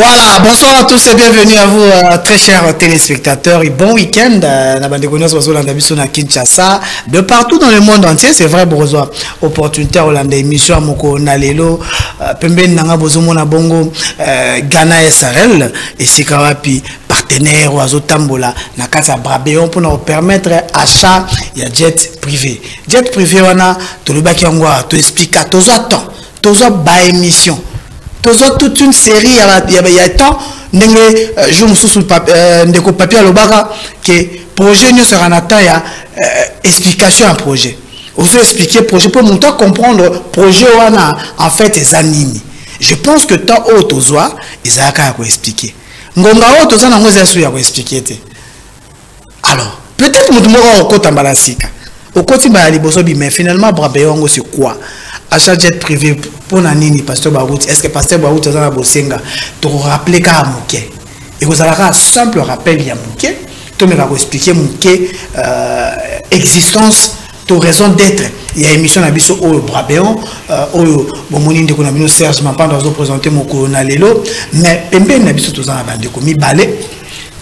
Voilà, bonsoir à tous et bienvenue à vous, très chers téléspectateurs, et bon week-end. De partout dans le monde entier, c'est vrai, Brozoa. Opportunité Hollande, émission Moko Nalelo, Pemben Nanga Bozomona Bongo, Ghana SRL, et Sikawapi, partenaire Oazo Tambola, Nakasa Brabéon, pour nous permettre achat, il y a jet privé. Jet privé, on a tout le bac en tu expliques à tous temps, tous ba émission. Toute une série, il y a tant je me sous le papier à l'obara que projet ne sera en explication à projet. Vous expliquer projet pour monter à comprendre projet en fait les animes. Je pense que tant autres ozoa ils a qu'à expliquer. Ngonga autres ozoa n'ont pas expliquer. Alors peut-être nous devons au côté embalasika, au côté embalalibosobi, mais finalement Brabéongo c'est quoi? Achat jet privé pour Nanini, Pasteur Baout. Est-ce que Pasteur Baout est dans la Bosenga? Tu rappeler qu'à Mouké. Et vous avez un simple rappel, il y a Mouké. Tu me vas expliquer Mouké, existence, ton raison d'être. Il y a une émission à Bisso au Brabéon, au Bomoni de Konamino Serge, ma part dans présenter mon Konalelo. Mais Pembe n'a Bisso tous en abandéco, mi balé.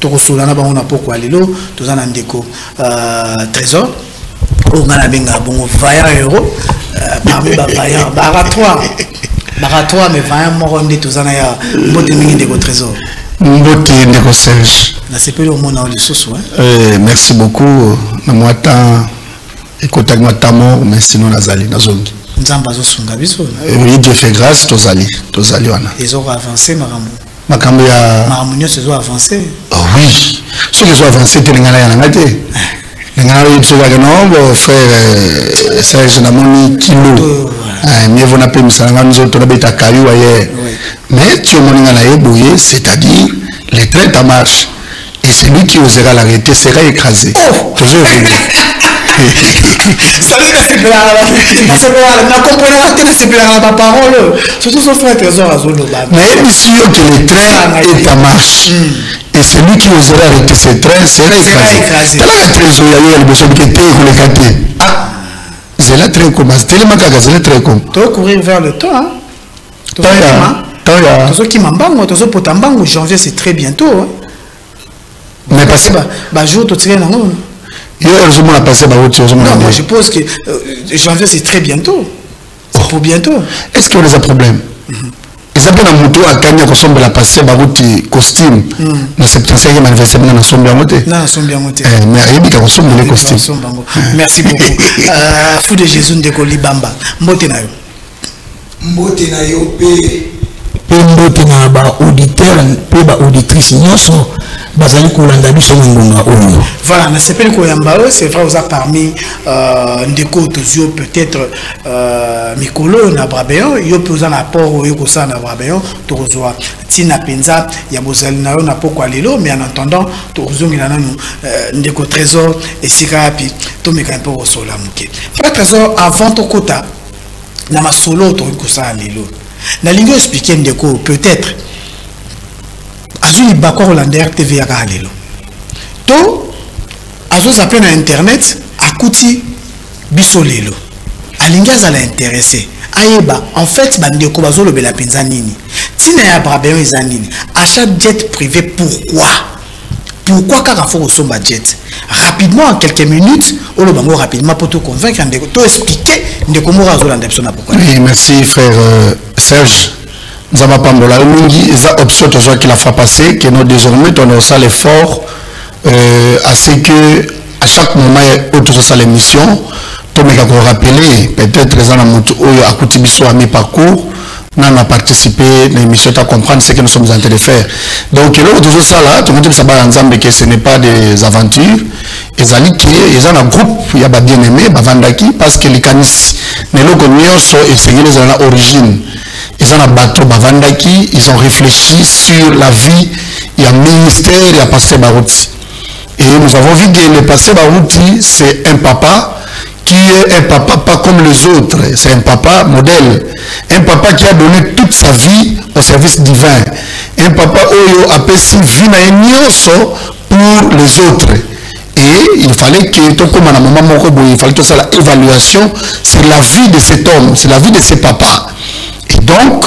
Tu reçois là-bas, on a pourquoi Lelo, tous en abandéco, trésor. On a bien un bon vaillant héros. Parmi les vaillants, baratoire, mais vaillant mort de tous en aya, mbote mingi de votre trésor. Mbote de votre Serge. C'est pas le monde en le sous. Merci beaucoup. Moi, écoute, moi, ta mort, mais sinon, Nazali, Nazongi. Nzambazo sunga biso. Oui, Dieu fait grâce, Tozali, wana. Ils ont avancé, Maramou. Makambo ya. Maramou, ils ont avancé. Oh oui, ceux qui ont avancé, t'es l'ingana ya nangate. Non, frère Serge Namoni Kilo. Mais vous n'avez pas mis ça dans le caillou ailleurs. Mais tu as c'est-à-dire les trains en marche. Et celui qui osera l'arrêter sera écrasé. Toujours vu. Ça veut dire que c'est la parole. Surtout son frère Trésor Azolo. Mais monsieur que le train est en marche. Et celui qui osera arrêter ce train sera écrasé. La trésor, il y a le besoin de quitter le quartier. Ah, c'est la train comme ça. Tellement que c'est la train comme. Tu vas courir vers le temps. Tout qui m'embango, tout ça pour t'embango, janvier c'est très bientôt. Mais parce que jour tu tiens non. Non, moi je pense que janvier c'est très bientôt. C'est pour bientôt. Est-ce qu'il y a des problèmes? Ils appellent un mouton à Kanya qui ressemble à passer barouti costume. Dans le 75e anniversaire, nous sommes bien montés. Mais il y a ressemble les costumes. Merci beaucoup. Fou de Jésus de Kolibamba. Mbotenayo. Mbotenayo pe mbotena ba auditeur pe ba auditrice nyoso bazali kolanda biso ngonga oyo. Voilà, mais c'est pas le Yambao, c'est vrai, vous avez parmi Ndeko Tozio peut-être Mikolo na Brabéon, yo peut en apport au Yokosa na Brabéon, Torozoa, Tina Penza, Yabozali na yo na pokwa lelo, mais en attendant, Torozo ngilana nous Ndeko Trésor et Sikapi, Tomeka un peu au sol à Mouké. Frère Trésor, avant ton quota, na ma solo Torokosa lelo. Na lingo expliquer Ndeko peut-être. Azuli Bakor Hollande RTV à lelo. To Azos appelle à internet à Kouti Bisolelo. Alingas à l'intéressé. Aïeba, en fait, Bandeko Bazolo Bela Penzanini. Tina ya Brabéon Zanini. Achat jet privé, pourquoi? Pourquoi Carrefour au somba jet? Rapidement, en quelques minutes, on le bango rapidement pour te convaincre, pour expliquer de comment Azol pourquoi. Oui, merci frère Serge. Nous avons pas la option qui l'a fait passer, que nous désormais on ça l'effort à ce que à chaque moment autour de l'émission, tout le monde rappeler peut-être les gens à côté de mes parcours, nous avons participé à l'émission à comprendre ce que nous sommes en train de faire. Donc l'autre de ça là, tout le monde sait que ce n'est pas des aventures. Ils ont un groupe, il y a bien aimé, Bavandaki, parce que les canis, les locaux sont essayés les origines. Ils ont un bateau Bavandaki, ils ont réfléchi sur la vie, il y a un ministère, il y a Pasteur Barouti. Et nous avons vu que le Pasteur Barouti, c'est un papa qui est un papa pas comme les autres. C'est un papa modèle. Un papa qui a donné toute sa vie au service divin. Un papa qui a passé vie pour les autres. Et il fallait que, comme à maman, il fallait que ça l'évaluation, c'est la vie de cet homme, c'est la vie de ses papas. Et donc,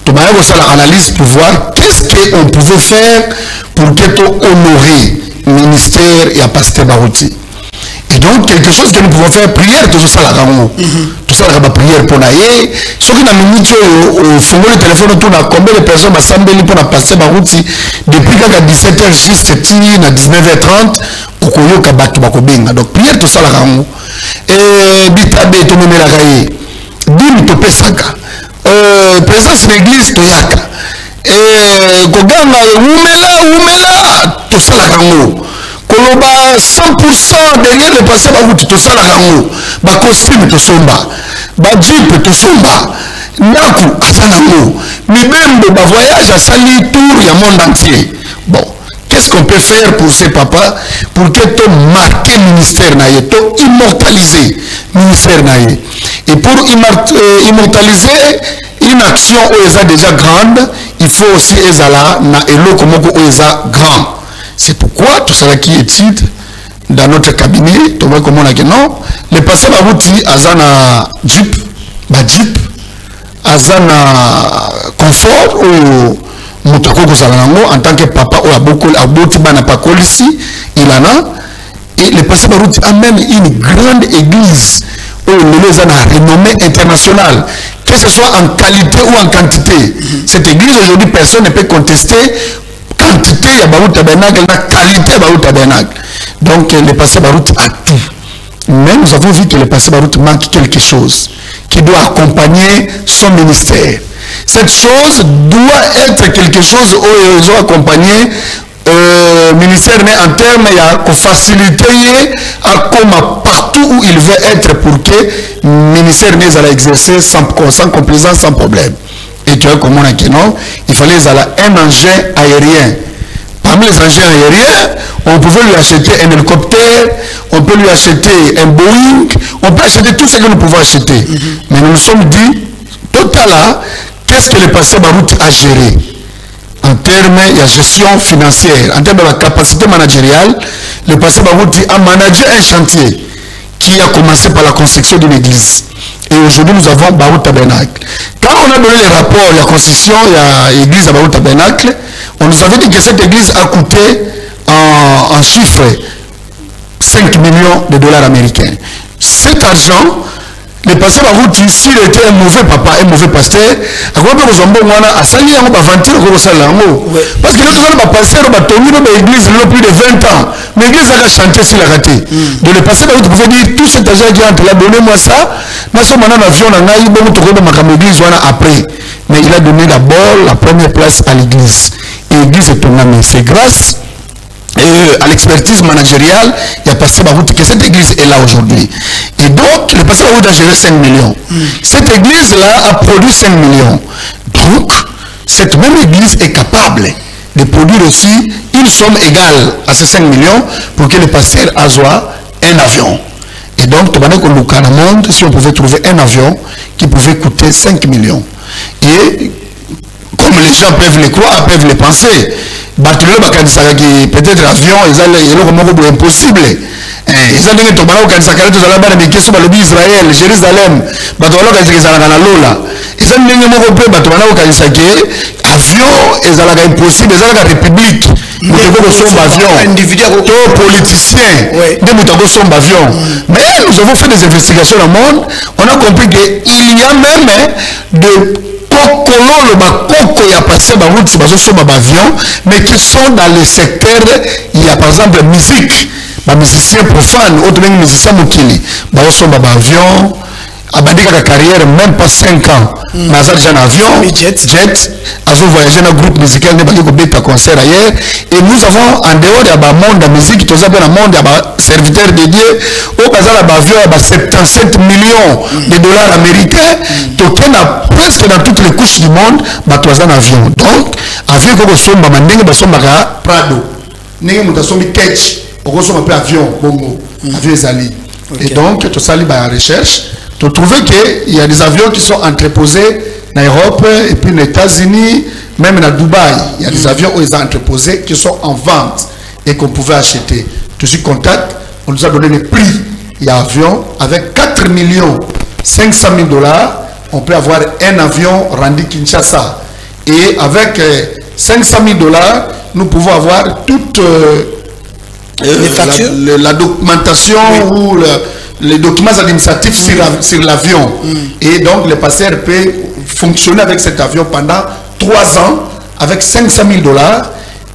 Tu vas faire l'analyse pour voir qu'est-ce qu'on pouvait faire pour que tu honorer le ministère et à Pasteur Barouti. Et donc, quelque chose que nous pouvons faire, prière, tout ça, la rango. Tout ça, la prière pour naïe. Ce qui n'a minute au fond le téléphone, tout n'a combien de personnes m'assemblent pour la Pasteur Barouti depuis qu'à 17h juste à 19h30, au Koyo Kabatu Bakobenga. Donc, prière, tout ça, la rango. Et Bitabe, tout le monde la raye. Dim, tout pesaka. Présence de l'église, tout yaka. Et Koganga, Oumela, tout ça, la rango. Koloba 100% derrière le passé barouti tout ça la rango ba costume to somba ba jeep to somba naku azanango mibembe ba voyage à sali tour ya monde entier. Bon, qu'est-ce qu'on peut faire pour ces papas pour que to marquer ministère na ye to immortaliser ministère na ye et pour immortaliser une action où est déjà grande il faut aussi ezala na eloko moko où est grand. C'est pourquoi tout ça qui étude dans notre cabinet, tu vois comment on a dit non, le passé Barouti azana jeep, azana confort ou mutako kozalango en tant que papa ou aboti bana pakolisi ilana et le passé Barouti a même une grande église où les gens ont renommée internationale, que ce soit en qualité ou en quantité. Cette église aujourd'hui personne ne peut contester quantité ya Baout Tabernacle, la qualité Baout Tabernacle. Donc le passé Baout a tout. Mais nous avons vu que le passé Baout manque quelque chose qui doit accompagner son ministère. Cette chose doit être quelque chose où ils ont accompagné ministère en termes de faciliter à comme partout où il veut être pour que le ministère n'est à exercer sans complaisance, sans problème. Et tu vois comment on a dit non, il fallait un engin aérien. Parmi les engins aériens, on pouvait lui acheter un hélicoptère, on peut lui acheter un Boeing, on peut acheter tout ce que nous pouvons acheter. Mais nous nous sommes dit, total là, qu'est-ce que le passé Barouti a géré en termes de gestion financière, en termes de la capacité managériale, le passé Barouti a managé un chantier qui a commencé par la construction d'une église. Et aujourd'hui, nous avons Baout Tabernacle. Quand on a donné les rapports de la construction de l'église à Baout Tabernacle, on nous avait dit que cette église a coûté en chiffre 5 millions de dollars américains. Cet argent, le pasteur Barouti, s'il était un mauvais papa, un mauvais pasteur, à quoi peut vous en bon à salir en aventure comme ça là. Parce que nous avons pasteur, nous avons l'église plus de 20 ans. Mais l'église a chanté s'il a raté. Donc le pasteur Barouti pouvait dire tout cet argent qui entre là, donnez-moi ça. Nous sommes en avion, on a eu beaucoup de l'église après. Mais il a donné d'abord la première place à l'église. Et l'église est ton ami. C'est grâce à l'expertise managériale, il y a passé Barouti que cette église est là aujourd'hui. Et donc, le pasteur Barouti a géré 5 millions. Cette église-là a produit 5 millions. Donc, cette même église est capable de produire aussi une somme égale à ces 5 millions pour que le pasteur azoie un avion. Et donc, monde, si on pouvait trouver un avion qui pouvait coûter 5 millions. Et comme les gens peuvent le croire, peuvent le penser, peut-être avion, ils ont impossible. Ils ont dit que Israël, Jérusalem, ils ont dit avion, ils ont impossible, ils ont la république. Nous avion, politiciens, avion. Mais nous avons fait des investigations dans le monde, on a compris qu'il y a même de le bakoko y a passé mais qui sont dans le secteur, il y a par exemple musique, les musiciens profanes, autres musiciens mokili, avion, abandika la carrière même pas 5 ans. Mazal déjà un avion, jet, ils ont voyagé dans un groupe musical, ils ont fait un concert ailleurs. Et nous avons en dehors de monde de musique, tout ça, dans le monde, il y a des serviteurs de Dieu, au Bazar, il y a 77 millions de dollars américains, tout presque dans toutes les couches du monde, il y a un avion. Donc, avion, il y a un Prado, il y a un Ketch, il y a un avion, avion Zali. Et donc, tout ça, il y a une recherche. Tu trouves qu'il y a des avions qui sont entreposés en Europe et puis aux États-Unis, même à Dubaï. Il y a des avions où ils sont entreposés qui sont en vente et qu'on pouvait acheter. Tu suis contact, on nous a donné le prix. Il y a un avion avec 4 500 000 $. On peut avoir un avion rendu Kinshasa. Et avec 500 000 $, nous pouvons avoir toute la documentation ou les documents administratifs sur l'avion. Et donc le pasteur peut fonctionner avec cet avion pendant 3 ans avec 500 000 $.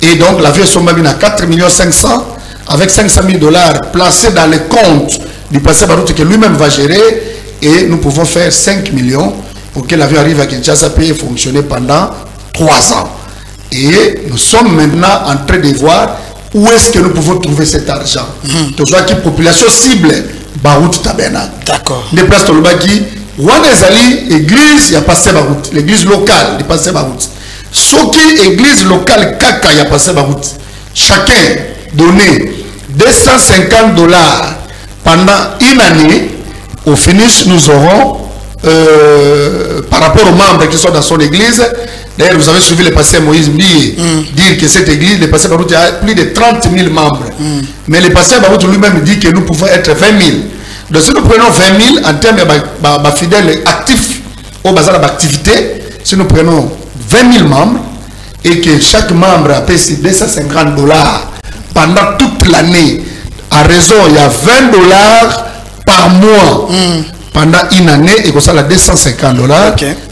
Et donc l'avion est somme à 4 500 000 avec 500 000 $ placés dans les comptes du pasteur Barout que lui-même va gérer. Et nous pouvons faire 5 millions pour que l'avion arrive à Kinshasa et fonctionner pendant 3 ans. Et nous sommes maintenant en train de voir où est-ce que nous pouvons trouver cet argent. Donc, la population cible, Barout Tabernacle. D'accord. Des places de l'Obaki, Wanezali, église, il y a passé Barout. L'église locale, il y a passé Barout. Soki, église locale, Kaka, il y a passé Barout. Chacun donné 250 $ pendant une année. Au finish, nous aurons, par rapport aux membres qui sont dans son église, d'ailleurs, vous avez suivi le pasteur Moïse Mbiye dire que cette église, le pasteur Barout, a plus de 30 000 membres. Mais le pasteur Barout lui-même dit que nous pouvons être 20 000. Donc, si nous prenons 20 000 en termes de fidèles actifs au bazar d'activité, si nous prenons 20 000 membres et que chaque membre a payé 250 $ pendant toute l'année, à raison, il y a 20 $ par mois pendant une année, et comme ça, la 250 $,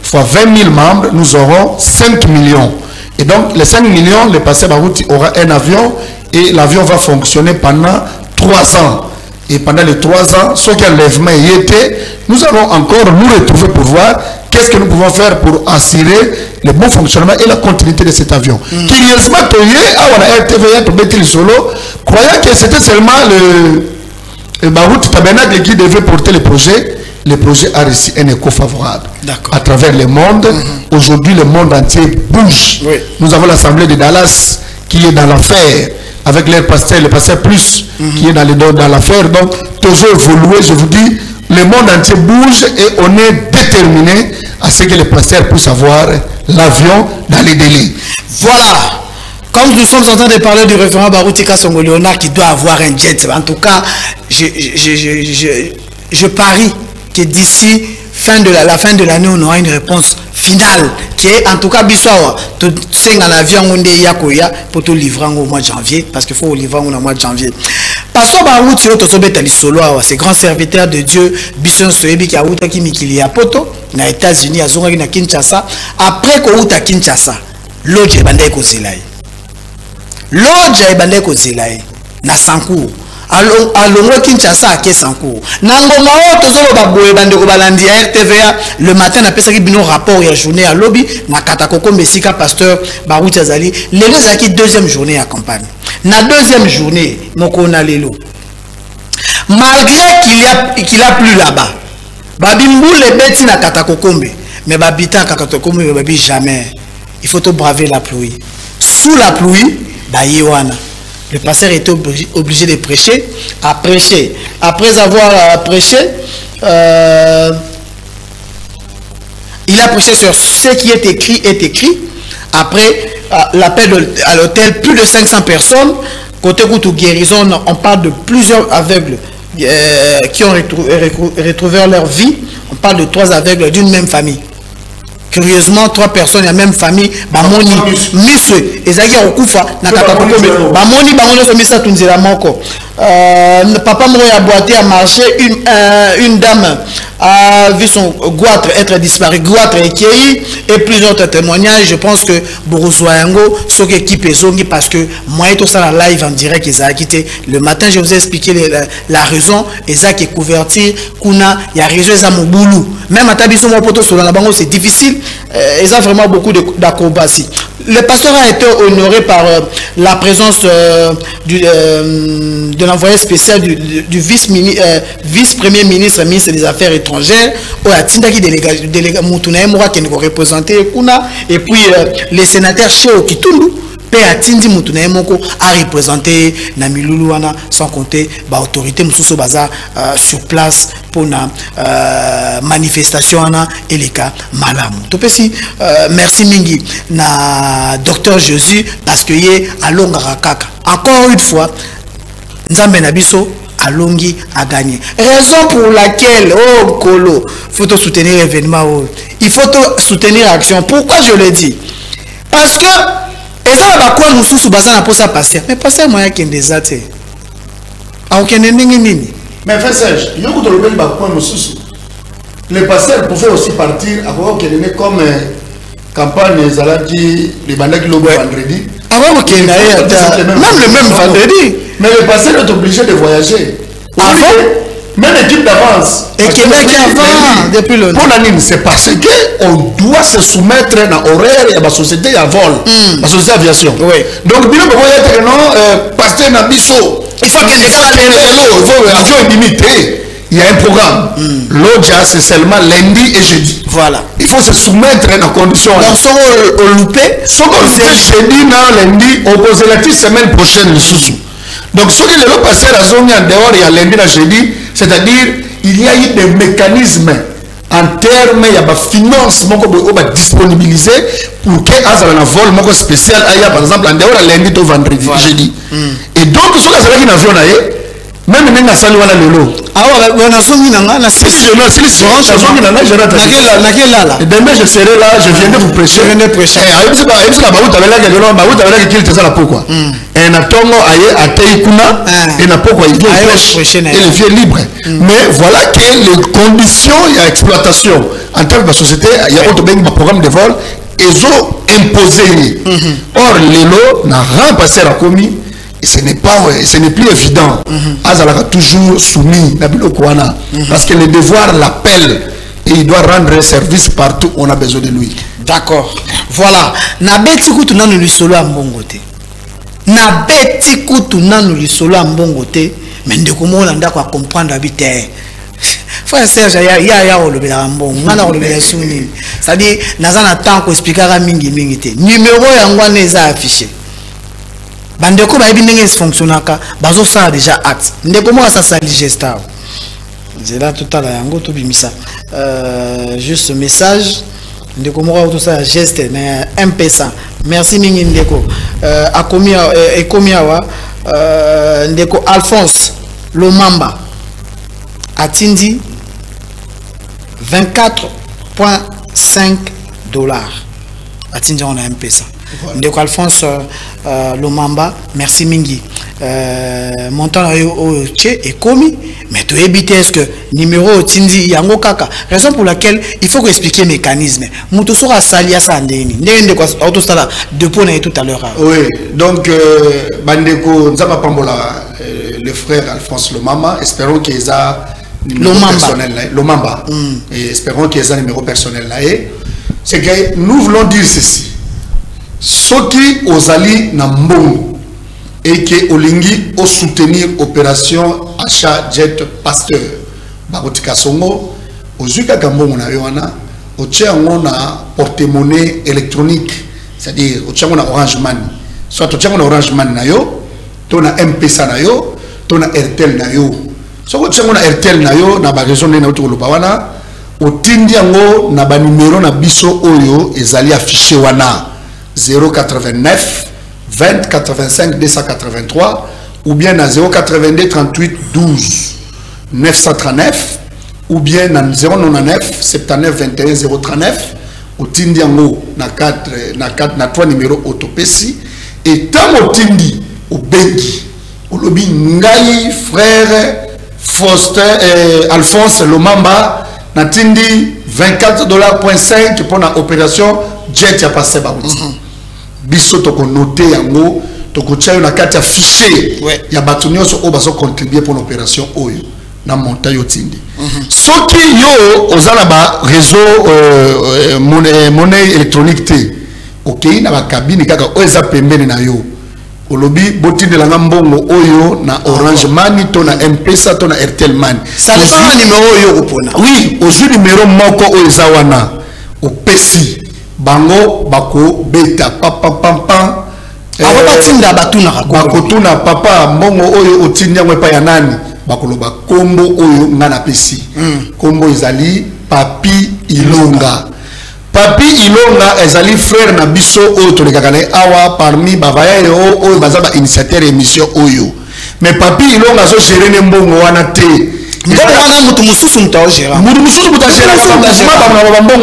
fois 20 000 membres, nous aurons 5 millions. Et donc, les 5 millions, le pasteur Barout aura un avion et l'avion va fonctionner pendant 3 ans. Et pendant les 3 ans, ce qui enlèvement y était, nous allons encore nous retrouver pour voir qu'est-ce que nous pouvons faire pour assurer le bon fonctionnement et la continuité de cet avion. Curieusement, croyant que c'était seulement le Barout Tabernacle qui devait porter le projet a reçu un écho favorable à travers le monde. Aujourd'hui, le monde entier bouge. Nous avons l'Assemblée de Dallas qui est dans l'affaire avec leur pasteur, le pasteur Plus qui est dans l'affaire. Donc, toujours évoluer, je vous dis, le monde entier bouge et on est déterminé à ce que les pasteurs puissent avoir l'avion dans les délais. Voilà. Comme nous sommes en train de parler du référent Baroutika Songo Léonard qui doit avoir un jet, en tout cas, je parie que d'ici la fin de l'année, on aura une réponse finale qui est en tout cas Bissoa. Tu sais, en avion, on est Yakoya pour te livrer au mois de janvier, parce qu'il faut livrer au mois de janvier. Pasteur Barout, c'est grand serviteur de Dieu, Bisson Soebi qui a outa qui mikili à Poto, na États-Unis, à Zonga na Kinshasa. Après qu'on outa Kinshasa, l'autre est bandé Kozilai. L'autre est bandé Kozilai. Na Sankou. Alongo Kinshasa à Sankou. Nangoma tozolo baboye bande ko balandi RTVA le matin na pesa ki bino rapport ya journée à lobby na Katakoko Mesika pasteur Barout Azali. Les deux aki deuxième journée à campagne. Na deuxième journée, Mokona Lelo. Malgré qu'il a plu là-bas, Babimbu les bêtes na Katakokombe, mais Babita Katakokombe ne babi jamais. Il faut braver la pluie. Sous la pluie, Bayewana. Le pasteur était obligé de prêcher, à prêcher. Après avoir prêché, il a prêché sur ce qui est écrit. Après l'appel à l'hôtel, plus de 500 personnes. Côté Goutou guérison, on parle de plusieurs aveugles qui ont retrouvé leur vie. On parle de 3 aveugles d'une même famille. Curieusement, 3 personnes de la même famille, Bamoni, Miswe, Ezagi Okufa, Nakatakokombe, Bamoni, Misa Tunzela Moko. Papa Moué a boité à marcher, une dame a vu son goitre être disparu, goitre écueilli, et plusieurs autres témoignages. Je pense que Borozoyango, ce qui équipe Zongi, parce que moi et tout ça, la live en direct, ils ont quitté. Le matin, je vous ai expliqué la raison, Ezaki est couverture, Kuna, il y a raison, Ezaki Moboulou. Même à Tabiso Mopoto, sur la banque, c'est difficile, ils ont vraiment beaucoup d'acrobatie. Le pasteur a été honoré par la présence de l'envoyé spécial du vice-premier ministre, ministre des Affaires étrangères, et puis les sénateurs Cheo Kitundu, Atindi Moutunaye Moko a représenté Namiluluana, sans compter l'autorité Moussousso Baza sur place pour la manifestation et les cas Malamu. Merci Mingi na docteur Jésus parce que yé alonga rakaka. Encore une fois, Nzambe Nabiso alongi a gagné. Raison pour laquelle oh Kolo, faut soutenir l'événement, il faut soutenir l'action. Pourquoi je le dis? parce que eza na bakwa mususu baza na posa pasteur mais pasteur moya kende zate akende ndenge nini mais frère Serge yo ko tolobeli bakwa mususu le pasteur pouvait aussi partir avant qu'il ne comme campagne zalaki les bandaki lobo vendredi avant qu'il n'aille même le même vendredi mais le pasteur est obligé de voyager avant même équipe d'avance et qui est avant depuis longtemps pour la ligne c'est parce que on doit se soumettre à horaire et à la société à vol la société aviation donc bien pour être non pasteur Nabiso il faut que l'avion est limité. Il y a un programme. L'audia, c'est seulement lundi et jeudi. Voilà. Il faut se soumettre à des conditions. Donc, si on loupé, jeudi, lundi, on pose la semaine prochaine, le sous. Donc, ce que le passé à la zone en dehors, il y a lundi et jeudi, c'est-à-dire, il y a eu des mécanismes en termes, il y a des financements qui sont disponibilisés pour qu'il y ait un vol spécial, par exemple, en dehors, lundi et vendredi, jeudi. Et donc, ce que c'est un avion, même si on a le lot. Demain je serai là, je viendrai vous prêcher. Libre. Mais voilà que les conditions et l'exploitation en termes de société, il y a un programme de vol et ils ont imposé. Or, les lots n'a rien passé à la commis. Ce n'est plus évident. Azalaka toujours soumis parce que le devoir l'appelle et il doit rendre service partout où on a besoin de lui. D'accord. Voilà. Na beti kutu nanu lisolo ambongote. Na beti kutu nanu lisolo ambongote. Mais ndeko mona ndako a comprendre habiter. Frère Serge ya olobela mbongo. Ngana olobela suni. C'est-à-dire nazana temps ko expliquera mingi te. Numéro yango neza affiché. Bandeko ba ebindenge fonctionnaka bazo ça déjà acte ndeko mo ça sali gesta c'est là tout à l'heure yango to bimisa juste message ndeko mo tout ça geste na M-Pesa merci mingi ndeko akomia ekomiawa ndeko Alphonse Lomamba atindi 24.5 $. Atindi on a M-Pesa. Ndeko Alphonse Lomamba, merci mingi. Montant au tché et commis, mais tu évites est-ce que numéro tindi yango kaka. Raison pour laquelle il faut expliquer le mécanisme. Moutosora salia sandeni. Ndeko autostala depuis on a tout à l'heure. Oui, donc bandeko nzaba pambola le frère Alphonse Lomamba, espérons qu'ils a numéro personnel là, Lomamba. Et espérons qu'ils a numéro personnel là. C'est que nous voulons dire ceci. Ceux qui osali na mbongo et qui olingi au soutenir opération achat jet pasteur bakotika songo ozuka kambongo na yoana otiango na porte-monnaie électronique c'est-à-dire otiango na Orange Money soit otiango na Orange Money na yo to na M-Pesa na yo to na Airtel na yo so otiango na Airtel na yo na ba raison na otoloba wana otindi yango na ba numéro na biso oyo ezali affiché wana 089 20 85 283 ou bien à 082 38 12 939 ou bien à 099 79 21 039 au tindi yango na 3 numéros autopesi et tant au tindi au bengi au lobby ngai frère Foster Alphonse Lomamba na tindi 24,5 $. Pour la opération jet ya passé ba biso to ko noter yango to ko tia na kati affiché ya batunyo so obaso contribuer pour l'opération oyo na monta yo tindi soki yo ozala ba réseau monnaie électronique te OK na ba cabine kaka oza pembeni na yo olobi botinde la mbongo oyo na Orange Money to na M-Pesa to na Airtel Money ça le numéro yo opona oui ozu numéro moko oyo za wana opesi bango bako beta papa pampa batinda batuna bakotuna papa mbongo oyo otindia ngwepa ya nani bakoloba kombo oyo ngana pesi kombo ezali Papi Ilonga. Papi Ilonga ezali frère na biso oyo tolekaka na awa parmi bavaya oyo baza ba initiateur émission oyo mais Papi Ilonga zo gérer ne mbongo wana te mutu mususu mutagera mbongo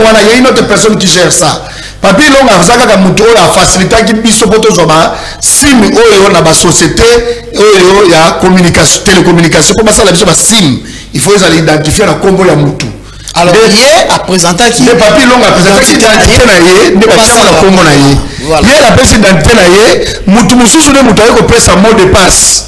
wana, il y a une autre personne qui gère ça. papier longa azaka ka muto oyo faciliter ki biso poto zoba sim oyo na ba société oyo ya communication télécommunication ko basala biso ba sim il faut les identifier na kombo ya mutu. Alors hier à présenter qui le papier longa présenter qui identité na ye ne ba na kombo na ye. Hier la personne identité na ye mutu mususu ne mutu ayeko pesa mot de passe.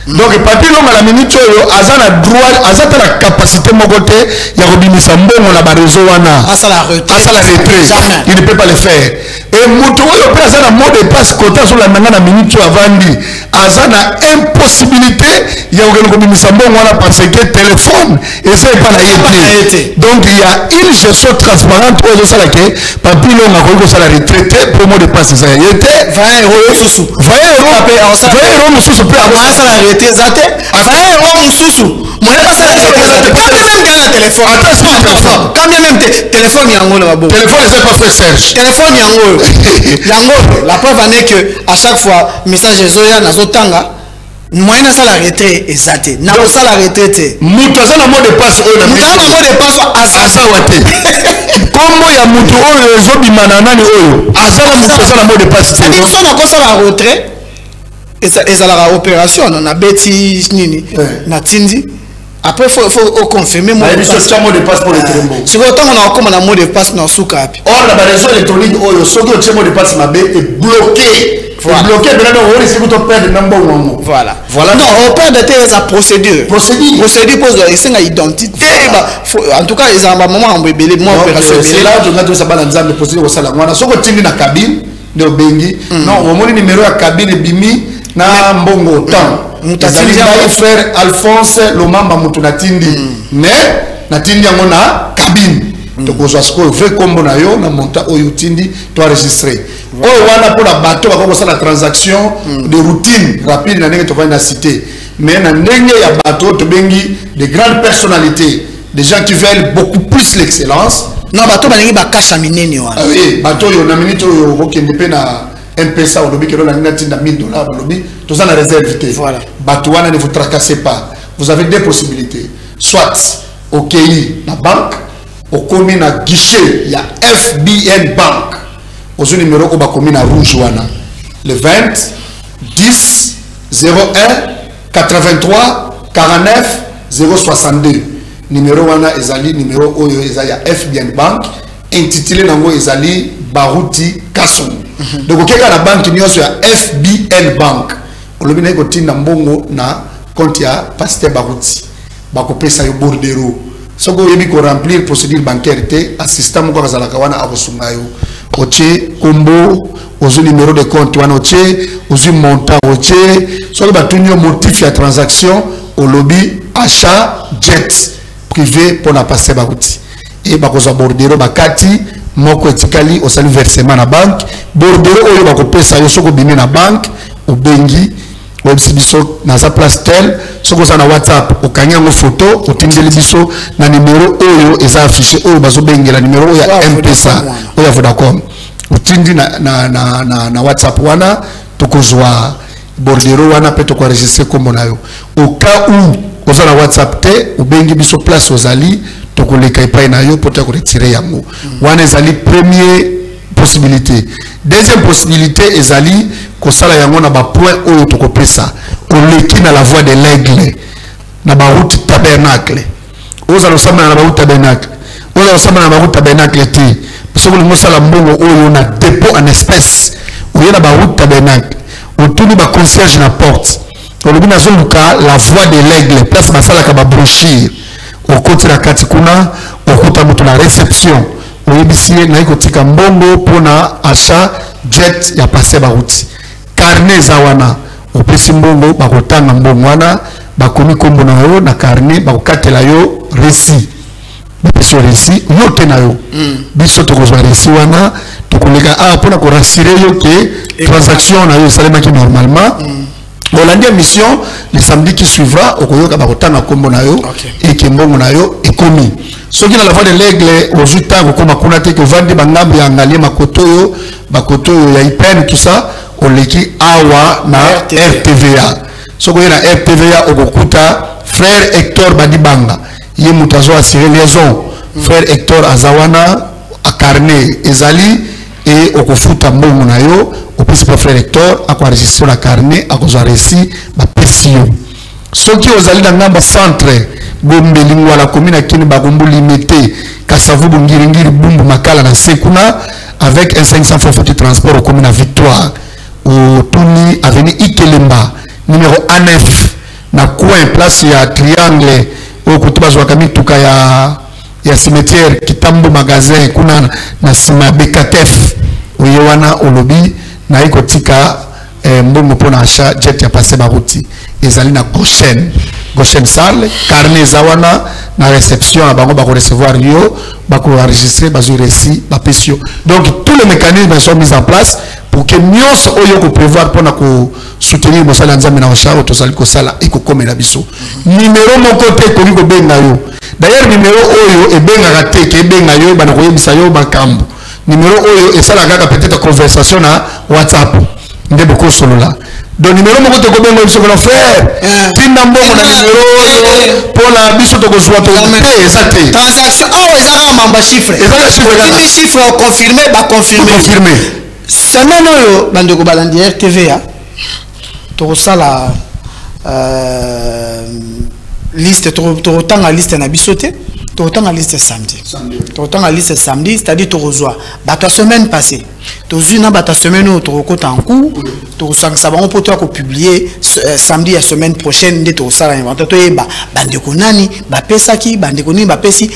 Donc papier longa la minute oyo azana droit azata la capacité mokote ya kobimisa mbongo na ba réseau wana asala retrait il ne peut pas le faire et mutu oyo pe azana mot de passe kota sur la nanga na minute avandi azana impossibilité ya kobimisa mbongo wana parce que téléphone et c'est pas la yete. Donc il y a une gestion transparente oyo sala ke papier longa ko sala retraité pour mot de passe ça yete 20 € susu 20 € mususu pe asala zate affaire au mususu moi pas ça quand même dans téléphone attention quand même téléphone yango na bon téléphone c'est pas fait Serge téléphone yango la preuve en est que à chaque fois message zoya na zotanga moi na sala retrait ezate na sala retraité mutu azana mot de passe oyo na mot de passe asa wate kombo ya mutu oyo ezobima na nani oyo azana mutu azana mot de passe c'est dire ça na ko sala retrait et ça la opération on a bêti nini na tindi après faut confirmer mot de passe pour le trembo c'est autant on a comme un mot de passe dans souka or la réseau électronique oyo soki o mot de passe mabe est bloqué bloqué maintenant on risque de perdre number one voilà non on perd de tes procédure pour ils sont identité en tout cas ils ont un moment en bébé moi opération c'est là je vais ça balancer le procédure au sala mwana soko tindi na cabine de bengi non au moins numéro ya cabine bimi na mbongo temps mutazali frère Alphonse Lomamba mutu natindi mais natindi yango na cabine to kozwa sko vrai kombo na yo na monta oyo tindi to enregistrer oyo wana pour la bateau ba ko la transaction de routine rapide na ndenge to na cité mais na ndenge ya bateau to bengi de grandes personnalités des gens qui veulent beaucoup plus l'excellence non bateau balingi ba cash minene wana oui bateau yo na minute oyo okende pe na MPSA au lobby que l'on a $1000 au lobby, tout ça la réserve. Voilà. Batouana, ne vous tracassez pas. Vous avez deux possibilités. Soit au KI, la banque, au commune à guichet, il y a FBN Bank. Au numéro au commune à rouge, le 20 10 01 83 49 062. Numéro wana ezali numéro oyo ezali FBN Bank intitulé nango ezali Baruti Kasson. Donc ok la banque nyonso ya FBN Bank olobi na kotinda mbongo na compte ya Pasteur Baruti bakopesa yo bordero soko yebi ko remplir procédure bancaire te assistant moko kazalaka wana akosunga yo oche kombo ozo numéro de compte wana oche ozo montant oche soko batunyo motif ya transaction olobi achat jet privé pour la Pasteur Baruti et bakoza bordero bakati moko etikali osali versement na banque bordero oyo bakopesa yo soko bimi na banque obengi websi biso na za place tel soko za na WhatsApp okanya ngo photo otindeli biso na numéro oyo eza affiché oyo bazo bengela numéro oyo ya M-Pesa oyo Vodacom otindi na WhatsApp wana tokozwa bordero wana pe toko enregistrer kombo na yo au cas où oza na WhatsApp te obengi biso place ozali tokoleka epai na yo pour te retirer yango wana ezali première possibilité deuxième possibilité ezali kosala yango na ba point oyo tokopesa oleki na la voie de l'aigle na ba route tabernacle oza losamba na ba route tabernacle oza losamba na ba route tabernacle te parce que le mosala mbongo oyo na dépôt en espèce oyo na ba route tabernacle otuni ba concierge na porte olobi na zoluka la voie de l'aigle place basala ka ba brochure au côté la katikuna au côté de la réception au yebisi na ikotika mbongo pona achat jet ya Pasteur Baruti carnet zawana au pesi mbongo bakotanga mbongo wana bakomi kombo na yo na carnet bakokatela yo récit biso récit yo te na yo biso tokozwa récit wana tokoleka pona ko rassurer yo que transaction na yo salemaki normalement Hollande mission le samedi qui suivra au koyoka bakotanga kombo na yo et que mbongo na yo ekomi soki na la voie de l'aigle ozuta kokoma kuna te ko vandi bangambi ya ngalie makoto yo bakoto yo ya IPN tout ça oleki awa na RTVA soko na RTVA okokuta frère Hector Badibanga ye mutazo assurer liaison frère Hector Azawana a carnet ezali et au kofuta mbongo na yo au principal frère recteur à enregistrer la carnet à cause récit ba pesio ceux qui aux allés dans ngamba centre Gombe lingwa la commune à Kini Bagombo limité Kasavu Bungiringiri Bumbu Makala na Sekuna avec un 500 francs de transport aux communes à Victoire au Tuni avenue Ikelemba numéro A9 na coin place ya triangle au kutuba zwa kami tuka ya cimetière Kitambo magasin kuna na sima Bekatef uyewana olobi na iko tika mbongo pona achat jet ya passer barouti ezali na Goshen Sarle carnet zawana na réception à bango ba recevoir yo ba ko enregistrer ba récit ba pesio donc tous les mécanismes sont mis en place pour que nyos oyo ko prévoir pona ko soutenir mosala nzambe na osha to sali ko sala iko komela biso numéro mon côté ko ko benga yo d'ailleurs numéro oyo e benga raté ke benga yo bana ko yebisa yo makambo numéro oyo e sala kaka peut-être conversation na WhatsApp ndebo ko solo là donc numéro mon côté ko benga biso ko frère tinda mbongo na numéro oyo pona biso to ko zwa to exact transaction ezaka mamba chiffre chiffre confirmé ba confirmé semaine oyo bandeko balandi RTV to sala liste to tanga liste na bisoté to tanga liste samedi to tanga liste samedi c'est-à-dire to reçoit bata semaine passée to zuna bata semaine où to kota en cours to sangsa bango poto ko publier samedi la semaine prochaine de to sala inventaire to yeba bandeko nani ba pesaki bandeko nini ba pesi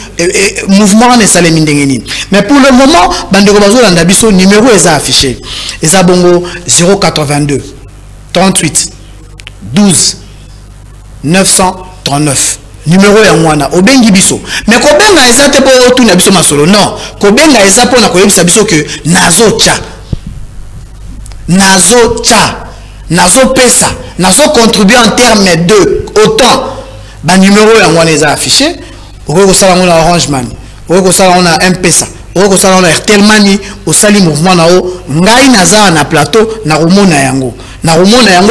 mouvement ne salé mindengeni mais pour le moment bandeko bazo landa biso numéro est affiché eza bongo 082 38 12 939 numéro ya mwana obengi biso mais ko benga ezate po tu na biso masolo non ko benga ezapo na ko yebisa biso que nazo pesa nazo contribuer en termes de autant ba numéro ya mwana eza affiché ko sala ngona Orange Money ko sala ngona M-Pesa ko sala ngona Airtel Money au sali mouvement na o ngai naza na plateau na romona yango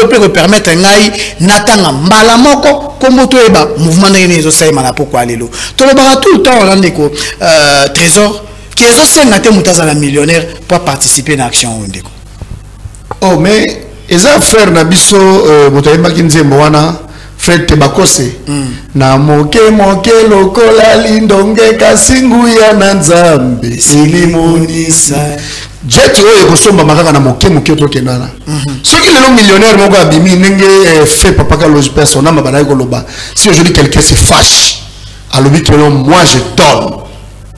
peut permettre ngai natanga mbala moko kombo to eba mouvement ndenge ezo saima na poko alelo to le bara tout le temps on ndeko trésor qui ezo senga te mutaza na millionnaire pour participer à action ndeko oh mais eza frère na biso botoyeba kinzembo wana frère Tebakose na moke lokola lindonge kasingu ya nanzambe silimonisa jet oyo kosomba makaka na moke to kenana soki lelo millionnaire moko abimi ndenge fait papa ka loge personnel mabana ko loba si aujourd'hui quelqu'un se fâche alobi que moi je donne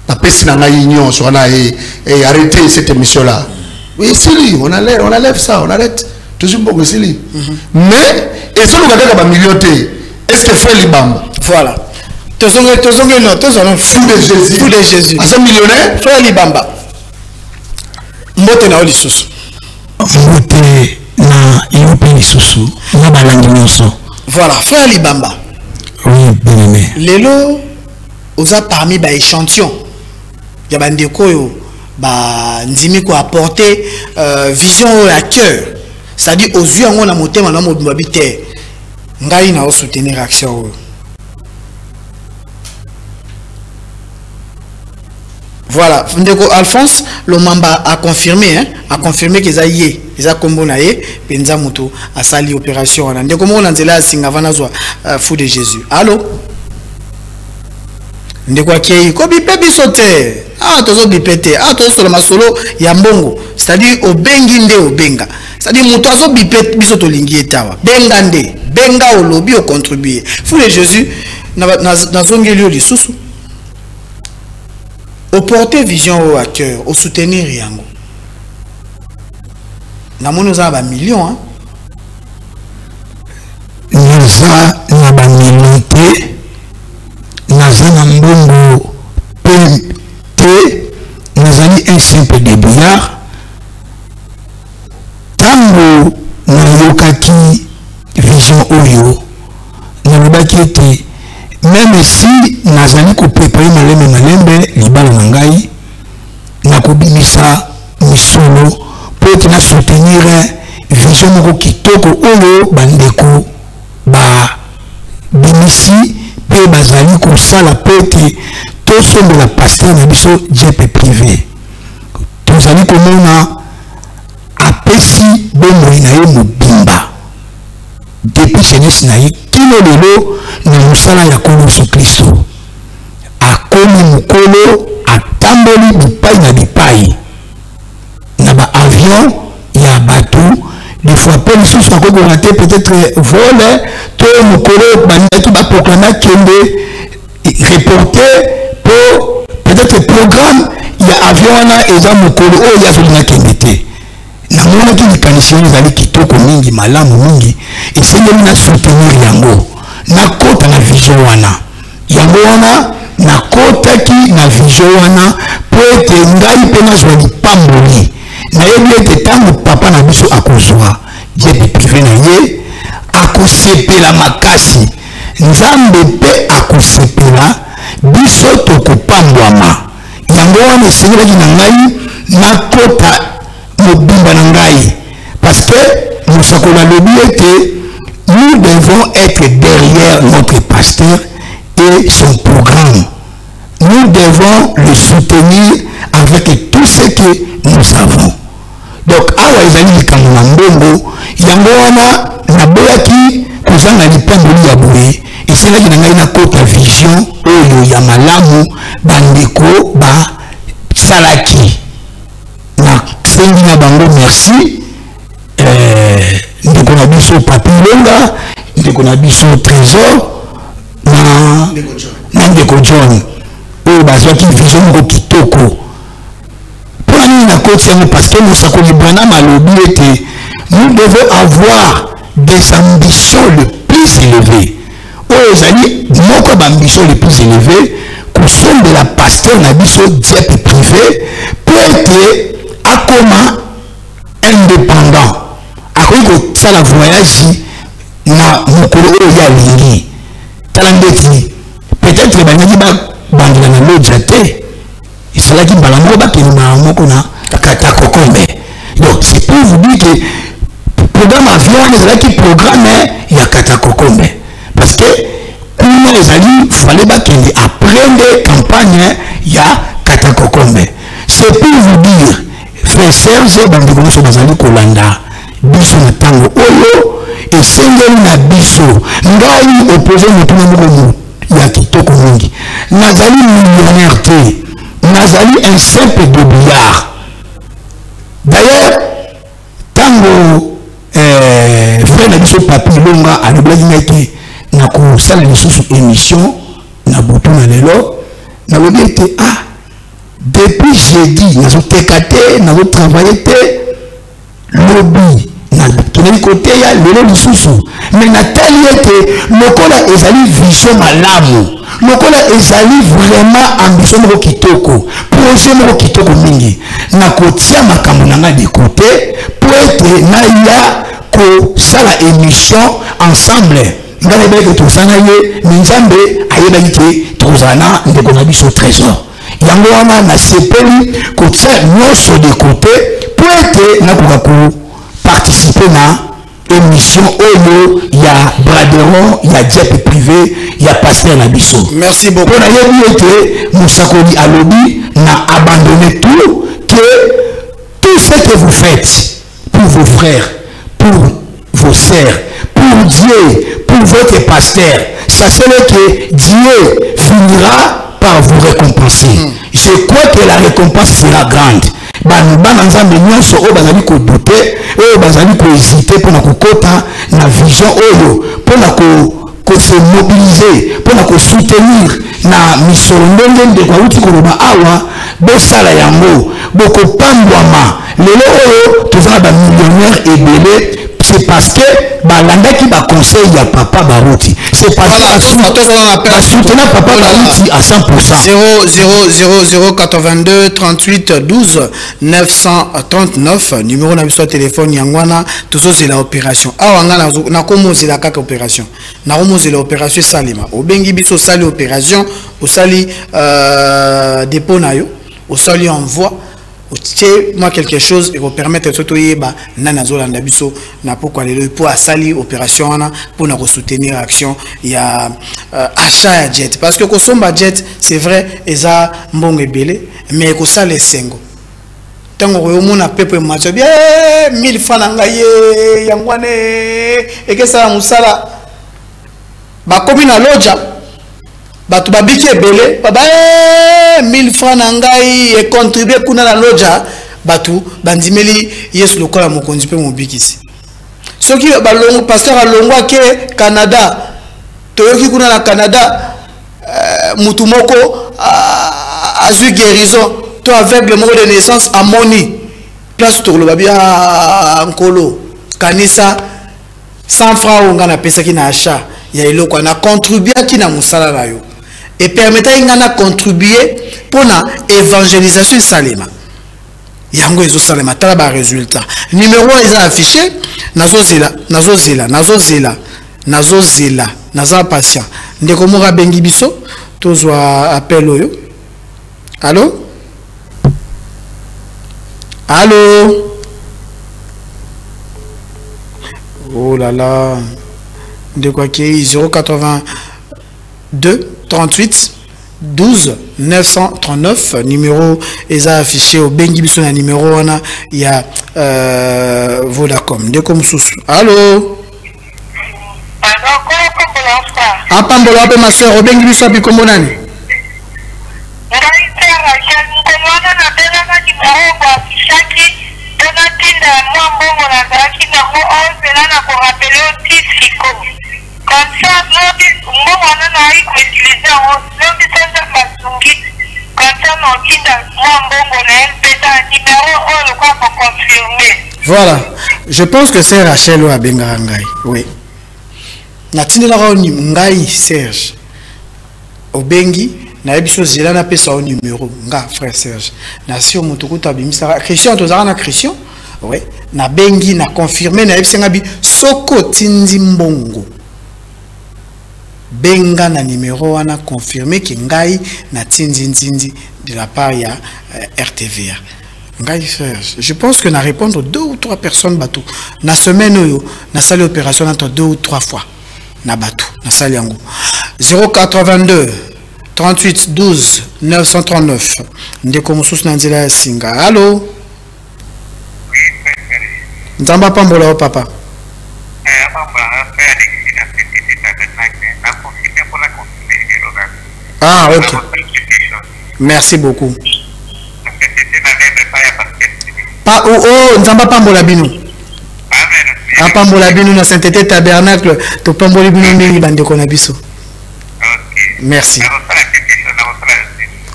na pesi na ngai nyonso wana et arrêter cette émission là oui c'est on enlève ça on arrête toujours bon c'est lui mais et ça nous kaka ba millionnaire est-ce que fait libamba voilà tozonge non tozonge fou de Jésus asa millionnaire fait libamba mbote na olisusu mbote na yope lisusu na balangi nyonso voilà frère libamba oui bien aimé lelo oza parmi ba échantillon ya bandeko yo ba ndimi ko apporter vision à cœur c'est-à-dire aux yeux on a motema na mobimba bité ngai na soutenir action. Voilà, ndeko Alphonse Lomamba a confirmé qu'ils a yé, ils a combonaye, penza moto a sali opération wana. Ndeko mo nanzela singavana zwa fou de Jésus. Allô? Ndeko akei ko bipe bisote. Ah tozo bipete. Ah tozo solo masolo ya mbongo. C'est-à-dire obengi nde obenga. C'est-à-dire moto azo bipete bisoto lingi etawa. Benga nde, benga olobi o contribuer. Fou de Jésus na zongeli lisusu. Au porter vision à cœur, au soutenir yango. Na mono za ba millions hein. Naza na ba millions te. Naza na mbongo te. Nazali un simple débrouillard. Tango na yokaki vision oyo. Na lobaki ete même si nazali ko préparer malembe libala na ngai na kobimisa misolo pour que na soutenir vision moko kitoko oyo bandeko ba bimisi pe bazali ko sala pete to sombo la pasteur na biso JP privé to tozali komona apesi bomoi na ye mobimba depuis jeunesse na ye kino lelo na mosala ya nkolo Yesu Kristo akomi mokolo atamboli bipai na bipai na baavion ya bato des fois pe lisusu akokona te peut-être vol to mokolo bandaki baproklame akende reporter po peut-être programme ya avion wana eza mokolo oyo azolinga kende te namonaki likanisi oyo ezali kitoko mingi malamu mingi esengeli na soutenir yango nakota na vision wana yango wana nakotaki na vision wana po ete ngai mpe nazwa lipamboli nayebi ete ntango papa na biso akozwa jet privé na ye akosepela makasi nzambe mpe akosepela biso tokopambwama yango wana esengelaki na ngai nakota mobimba na ngai parce que mosakoli alobi ete nous devons être derrière notre pasteur et son programme. Nous devons le soutenir avec tout ce que nous avons. Donc, awa ezali likambo na mbongo yango wana naboyaki kozanga lipamboli ya boye eselaki na ngai nakota vision oyo ya malamu bandeko basalaki nasengi na bango merci ndeko na biso Papi Longa ndeko na biso Trésor na ndeko John oyo bazwaki vision moko kitoko mpona nini nakoti yango parce que mosakoli Branham alobi ete nous devons avoir des ambitions le plus élevées oyo ezali moko baambition le plus élevées kosombela pasteur na biso jet privé po ete akoma indépendant akoki kosala voyage na mokolo oyo ya alingi tala ndeti peut-être banyaki babandela na lodja te esalaki mbala moko bakende na moko na kata kokombe donc c'est pour vous dire que programme avion wana ezalaki programme ya kata kokombe parce que kuna ezali fale bakende aprendre campagne ya kata kokombe c'est pour vous dire frères sœurs bandeko nyonso bazali kolanda biso na ntango oyo esengeli na biso ngai opose motu na moko ya kitoko mingi nazali millionnaire te nazali un simple débrouillard d'ailleurs ntango frère na biso Papi Longa alobelaki ngai te na kosala lisusu émission na butu na lelo nalobi ete depuis jeudi nazoteka te nazotravaille te lobi nakendeli koteya lelo lisusu mais natali ete lokola ezali vision malamu lokola ezali vraiment ambition moko kitoko projet moko kitoko mingi nakotia makambo na ngai de côté po ete naya kosala émission ensemble ngai nayebaki ke tozala ye me nzambe ayebaki ke tozala na ndeko na biso Trésor yango wana nasepeli kotia nyonso de côté po ete nakoka participer na émission oyo ya Braderon ya jet privé ya pasteur na biso. Merci beaucoup. Pour nayebi ete mosakoli alobi na abandonner tout ce que vous faites pour vos frères, pour vos sœurs, pour Dieu, pour votre pasteur, sachez que Dieu finira par vous récompenser. Je crois que la récompense sera grande. Bana nzambe nyonso oyo bazali kodute oyo bazali kohésiter mpona kokota na vision oyo mpona kose mobiliser mpona kosoutenir na misolo ndenge ndeko awuti koloba awa bosala yango bokopambwama lelo oyo tozala bamillionnaire ebele c'est parce que balandaki baconseil ya papa Baruti c'est parce que basoutenir papa Baruti à 100%. 00 82 38 12 939 numéro na biso téléphone yangwana tozozela opération awanga na komozela kaka opération na komozela opération salima obengi biso sali opération osali dépôt na yo osali envoi moi quelque chose et vous permettre de sotoyeba nana zolanda biso na pourquoi les pour sali opération wana pour na soutenir action ya achat ya jet parce que kosomba jet c'est vrai eza mbongo ebele mais ko sala sengo tango oyomona pepe macho bien 1000 francs na ngai yangwane ekesala musala bakomi na loja batu babiki ebele baba 1000 francs na ngai e contribuer kuna na loja batu bandimeli Yesu lokola mokonzi pe mobikisi soki balongo pasteur alongwa ke Canada toyoki kuna na Canada mutu moko azui guérison to aveugle moko de naissance amoni place to lo babia nkolo kanisa 100 francs onga na pesa ki na achat ya eloko na contribuer ki na musala na yo et permettre inga na contribuer pour na évangélisation salema yango ezo salema tala ba résultat numéro est affiché nazozela naza patient ndeko moka bengi biso tozwa appel oyo allô oh là là de quoi qui est 082 38 12 939 numéro est affiché au bengi biso na numéro wana ya Vodacom ndeko mususu allô apambola ape ma soeur obengi biso api kombo nani voilà je pense que c'est Rachel ou Abengarangai oui natini la roni ngai Serge obengi na ebiso zela na pesa au numéro nga frère Serge na si omutukuta bimisa Christian tozara na Christian oui na bengi na confirmer na ebisenga bi soko tindi mbongo benga na numéro wana confirmer que ngai na tindi de la part ya RTVA ngai frère je pense que na répondre 2 ou 3 personnes batou na semaine oyo na salle opération entre 2 ou 3 fois na batou na salle yango 082 38 12 939 ndeko mususu na nzela ya singa allô nzamba pambola o papa ah ok merci beaucoup pas oh nzamba pambola bino apambola bino na sainteté tabernacle to pamboli bino mingi bandeko na biso merci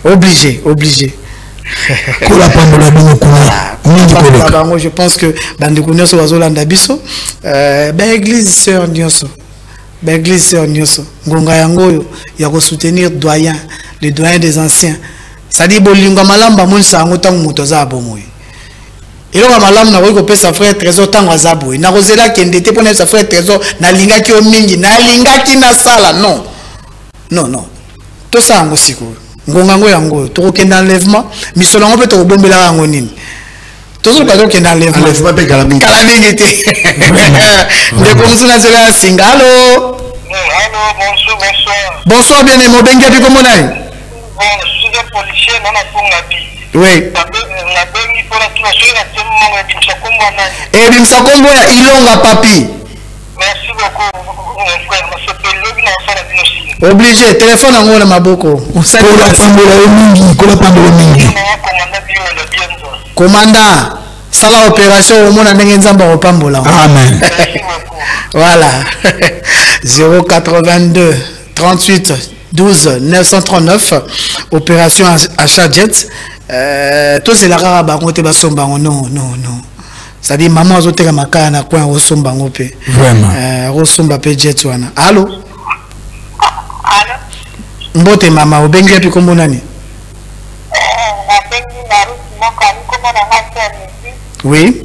obligé kola pambola bino kuna bango je pense que bandeko nyonso bazolanda biso ba église sœur nyonso ngonga yango oyo ya ko soutenir doyen les doyens des anciens ça dit bolingo malamba monisa yango tango moto za bomoyi eloko malamu na ko pesa frère trésor tango azaboyi na kozela kende te pona sa frère trésor na lingaki o mingi na lingaki na sala non to sa yango siko ngonga ngo yango to ko kenda enlèvement misolo ngo pe to bombela yango nini tozo pas donc kenda enlèvement pe kala mingi te de comme ça na zela singa allô bonsoir bien aimé bengi api komo nai je suis policier na ponga bi oui et bimsa kombo ya ilonga papi merci beaucoup obligé téléphone yango na maboko kola pambola mingi commandant sala opération omona ndenge nzamba kopambola amen voilà 082 38 12 939 opération achat jet tout c'est la rare bangote basombango non ça dit maman azoteka makaya na coin osombango pe vraiment osomba pe jet wana allô mbote mama obengi api kombo nani oui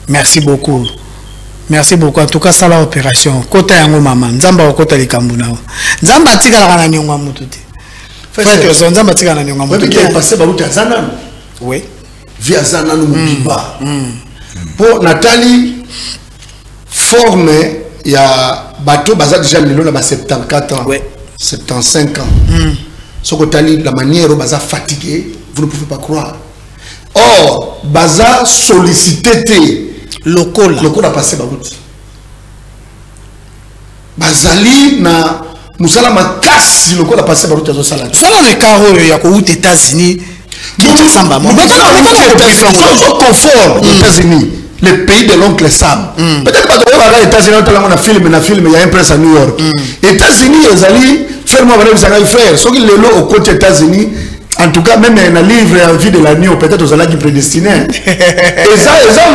merci beaucoup en tout cas ça la opération kota yango mama nzamba okota likambu nawo nzamba atikala na nyonga mutu te frère que nzamba atikala na nyonga mutu te passer ba uta zanana oui via zanana mubiba pour Nathalie forme il y a bateau baza déjà le long 74 ans. Ouais. 75 ans. Ce que la manière dont baza fatigué, vous ne pouvez pas croire. Or, baza sollicité local a passé ba route. Bazali na musala makasi local a passé ba route zo sala. Ça dans le cas où il y a aux États-Unis qui samba. Moi confort aux États-Unis, le pays de l'oncle Sam. Peut-être pas aux États-Unis on a film il y a un presse à New York. États-Unis ezali ferme va les faire. Ce qui le lot au côté États-Unis. En tout cas, même un livre à vie de l'agneau, peut-être aux alliés prédestinés. Et ça, ça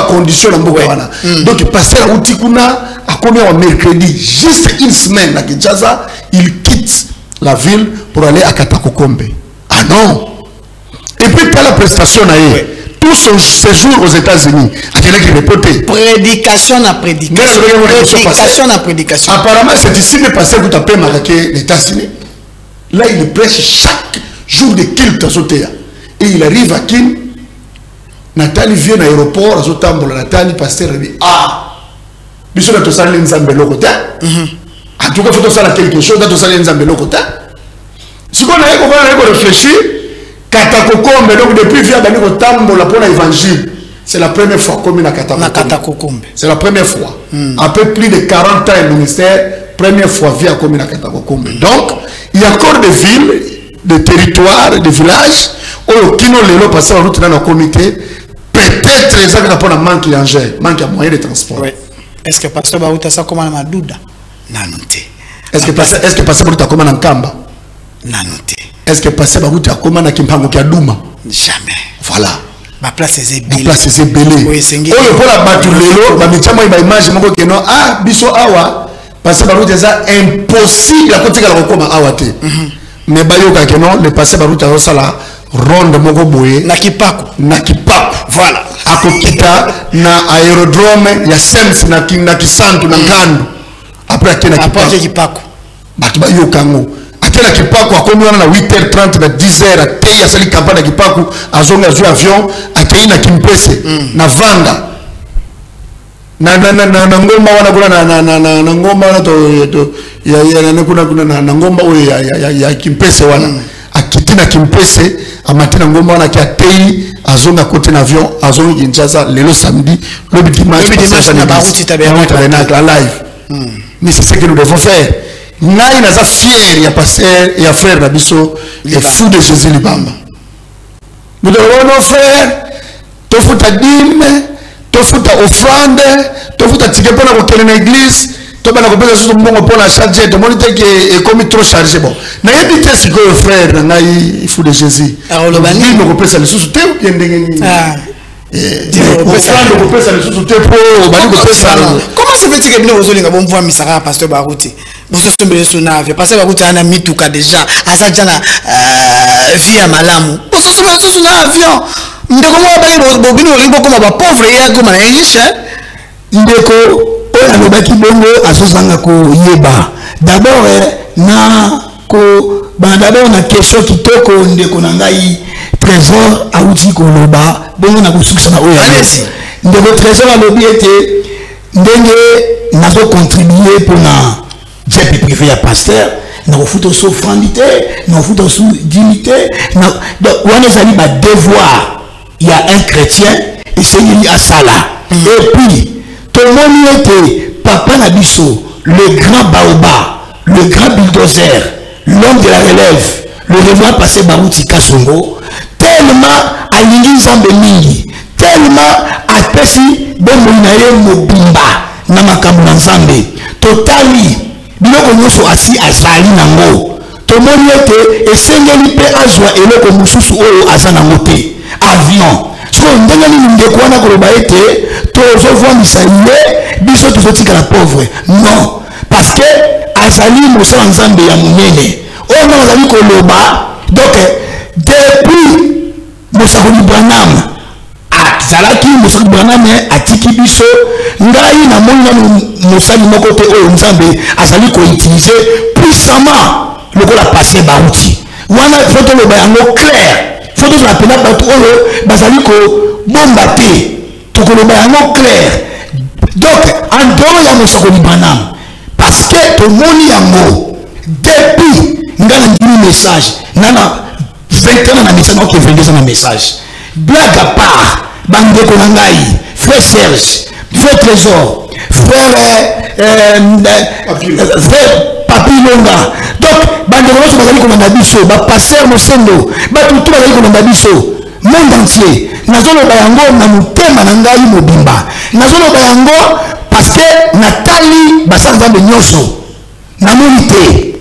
condition. Donc, passer à Outikuna, à combien mercredi, juste une semaine à Kinshasa, il quitte la ville pour aller à Katakokombe. Ah non! Et puis, tu as la prestation à tout son séjour aux États-Unis. Prédication à prédication. Prédication à prédication. Apparemment, c'est ici que passer vous tapez marqué les États-Unis. Là, il prêche chaque jour de culte à Sotéa. Et il arrive à Kim. Nathalie vient à l'aéroport, à Sotambola. Nathalie, pasteur, elle dit ah, bisous, tu as les Nzambelo côté. En tout cas, il faut faire quelque chose, tu as les Nzambelo côté. Ce qu'on a réfléchi, Katakokombe, donc depuis via Baniko Tambola pour l'évangile, c'est la première fois comme à Katakokombe. C'est la première fois. Après plus de 40 ans au ministère, première fois via commune à Katakokombe. Donc, il y a encore des villes, des territoires, des villages où le kino lelo passe en route dans le comité. Peut-être ça que pour un manque d'engins, manque de moyens de transport. Oui. Est-ce que pasteur Baouta ça comme un douda? Nanoté. Est-ce que pasteur Baouta comme un kamba? Nanoté. Est-ce que pasteur Baouta comme un kimpango qui a douma? Jamais. Voilà. Ma place est belée. Ma place est belée. Oui, c'est ngé. Oh, pour la battu lelo, ba mitama iba image moko que non ah biso awa. Parce que c'est impossible à côté de la recommande à Wate. Mais Bayoka que non, le passé Baruta Rosala, ronde Mogoboé, Nakipaku. Voilà. À Kokita, na aérodrome, il y a Sems, Nakisantu, Nangandu. Après, il y a Nakipaku. Bayoka ngo. Après, Nakipaku, à combien on a 8h30, à 10h, à Teya, à Sali Kampa, Nakipaku, à Zonga, à avion, à Teya, Nakimpese, na Vanda. Na ngoma wana kuna na ngoma wana to ya ngoma ya Kimpese wana akitina Kimpese amatina ngoma wana kia tei azonga côté avion azonga Kinshasa lelo samedi le dimanche na baruti tabernacle live. Mais c'est ce que nous devons faire. Nai naza fier ya pasteur et ya frère Nabiso les fous de Jésus Libamba. Nous devons faire to futa dîme tofuta offrande tofuta ticket pour la côté de l'église to bana ko pesa sous mbongo pour la charger de moniter que comme trop chargé bon na yebite siko frère na ngai il faut de Jésus alors le bani ko pesa le sous te bien ndenge offrande ko pesa le sous te pour bani ko pesa comment se fait que bino ozolinga bon voir misara pasteur Barouti boso sombele sonave pasteur Barouti ana mituka déjà aza na via malamu boso sombele sonave avion ndeko mo ba bobino limbo comme ba pauvre ya comme na riche ndeko oyo alobaki bongo azozanga ko yeba d'abord na ko ba d'abord na question kitoko ndeko na ngai trésor auti ko loba bongo na kusukisa na oyo ndeko trésor alobi ete ndenge na ko contribuer pour na jet privé ya pasteur na kofuta so offrandité na kofuta so dignité na wana zali ba devoir. Il y a un chrétien et c'est lui à Sala. Et puis, tout le monde était Papa Nabiso, le grand Baoba, le grand bulldozer, l'homme de la relève, le révérend passé Barouti Kasongo, tellement à l'Ingi Mingi, tellement à Pessi Bemoinaye Mobimba, Namakamu Nzambe, totali, biloko nyonso asi azali nango. Tout le monde était et Sengeli pe azwa eloko mususu oyo azana te. Avion. So ndenge ni ndeko wana koloba ete tozo vomisa ye biso tozotika la pauvre. Non, parce que azali mosala nzambe ya munene. Oyo na azali koloba donc depuis Mosakoli Branham azalaki Mosakoli Branham atiki biso ngai na moni mosali moko te oyo nzambe azali ko utiliser puissamment lokola passé Barouti. Wana photo loba yango clair. Faut que je l'appelle à Bato, Bazali ko bomba te, to ko loba yango clair. Donc, en dehors ya mosoko libanam, parce que tout le monde y a mot. Depuis, nous avons un message. Nous avons 20 ans de message, nous avons 22 ans de message. Blague à part, Bande Konangaï, frère Serge, frère Trésor, frère Papi Longa. Donc, Bande Konangaï, pasteur Mosendo, tout monde entier. Nazolo bayango na mutema na ngai mobimba. Nazolo bayango parce que Nathalie basanza de nyoso. Na monité,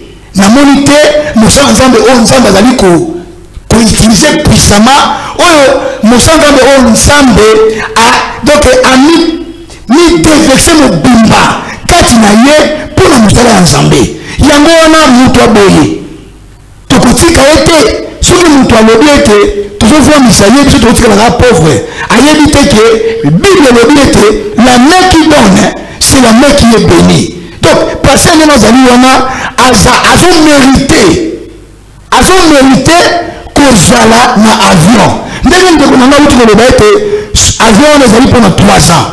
mosanga nzambe o nzambe azali ko utiliser puissamment oyo mosanga nzambe o nzambe a donc mi dévexer mobimba kati na ye pour na mosala ya nzambe. Yango wana mutu aboye. Tokotika ete soki mutu alobi ete toujours misaye biso tokotikala pauvre ayebi te ke Bible elobi ete la main qui donne c'est la main qui est bénie. Donc parce que nazali wana azo mérité kozala na avion ndenge ndeko nanga uti koloba ete avion wana ezali mpona 3 ans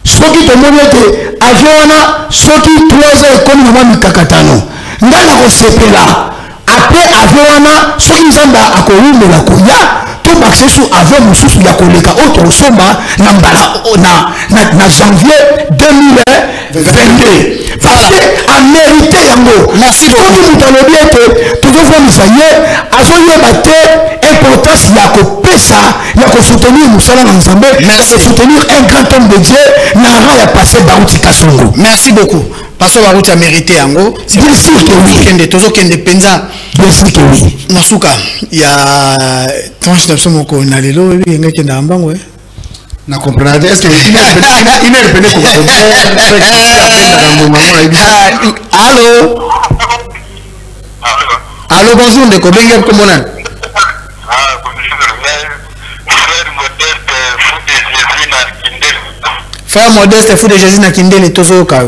soki tomoni ete avion wana soki 3 ans ekomi na mwa mikakatano ngai nakosepela après avion wana soki nzambe akowumela koya tobaxe su avion mosusu ya koleka oyo tokosomba na mbala na janvier 2022 parce que amérité yango soki moto alobi ete tozofamisa ye azoyeba te importance ya kopesa ya kosoutenir mosala na nzambe ya kosoutenir un grand homme de Dieu na ra ya passé Bauti Kasongo. Merci beaucoup. Pasteur Baruti a mérité yango. Bien sûr que oui. Kende tozo kende penza. Bien sûr que oui. Nasuka il y a tranche de somo ko na lelo bi ngeke na mbango na comprendre est-ce que il est revenu comme allô allô bonjour de Kobenga comment on Frère Modeste fou de Jésus na Kindele tozo ka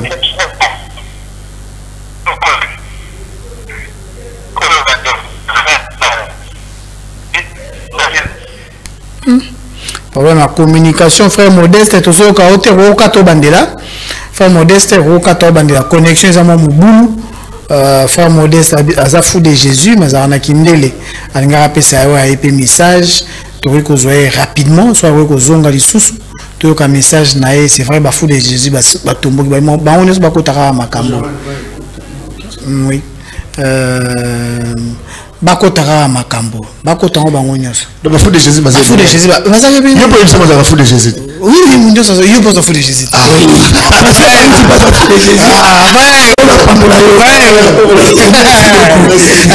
problème à communication. Frère Modeste tozo ka ote roka to bandela Frère Modeste roka to bandela connexion zama mubulu Frère Modeste aza fou de Jésus mais na Kindele alingara pesa yo a épé message tori ko zoé rapidement soit ko zonga lisusu to ka message nae c'est vrai ba fou de Jésus ba tombo ba on est ba ko taka makambo oui bako taka makambo bako tango bango nyonso donc ba fou de Jésus fou de Jésus ba ça que yo peut ça ba fou de Jésus oui oui mon Dieu ça yo pas fou de Jésus ah oui parce que tu pas fou de Jésus ah ouais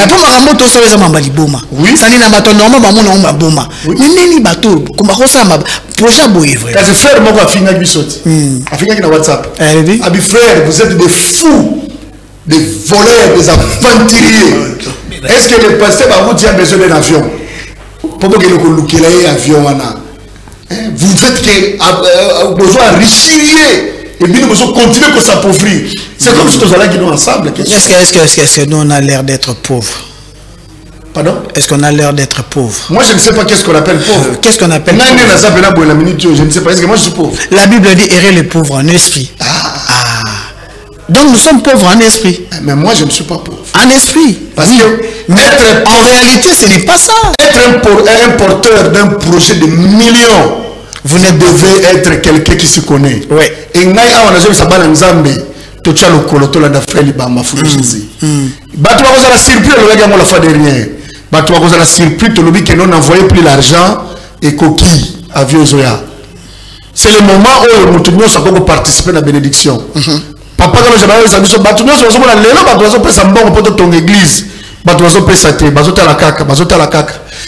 pour makambo to ça mamba liboma ça ni na bato normal ba mona on boma mais nini bato komba ko ça projet boye vrai parce que frère moko afinga bisoti afinga na WhatsApp abi frère vous êtes des fous des voleurs des aventuriers. Est-ce que le pasteur Baruti a besoin d'un avion? Pour que le avion vous faites que besoin d'enrichir et bien nous allons continuer à s'appauvrir. C'est comme si nous allions ensemble. Est-ce que nous on a l'air d'être pauvres? Pardon? Est-ce qu'on a l'air d'être pauvre? Moi je ne sais pas qu'est-ce qu'on appelle pauvre. Qu'est-ce qu'on appelle pauvre? Je ne sais pas. Est-ce que moi je suis pauvre? La Bible dit errer les pauvres en esprit. Donc nous sommes pauvres en esprit. Mais moi je ne suis pas pauvre. En esprit. Parce que mais en réalité ce n'est pas ça. Être un porteur d'un projet de millions, vous ne devez être quelqu'un qui se connaît. Oui. Et ngai awa nazo sa bana nzambe to tcha lokolo to la da freli ba ma fulu Jésus. Bato ba ko la surprise le gars la fois dernière. Bato ba ko la surprise to lobi que non envoyer plus l'argent et coquille avion zoya. C'est le moment où nous tous nous participer à la bénédiction. Papa quand j'avais les amis bato nous sommes là lelo bato zo pesa mbongo poto ton église. Bato zo pesa te bazo ta la kaka.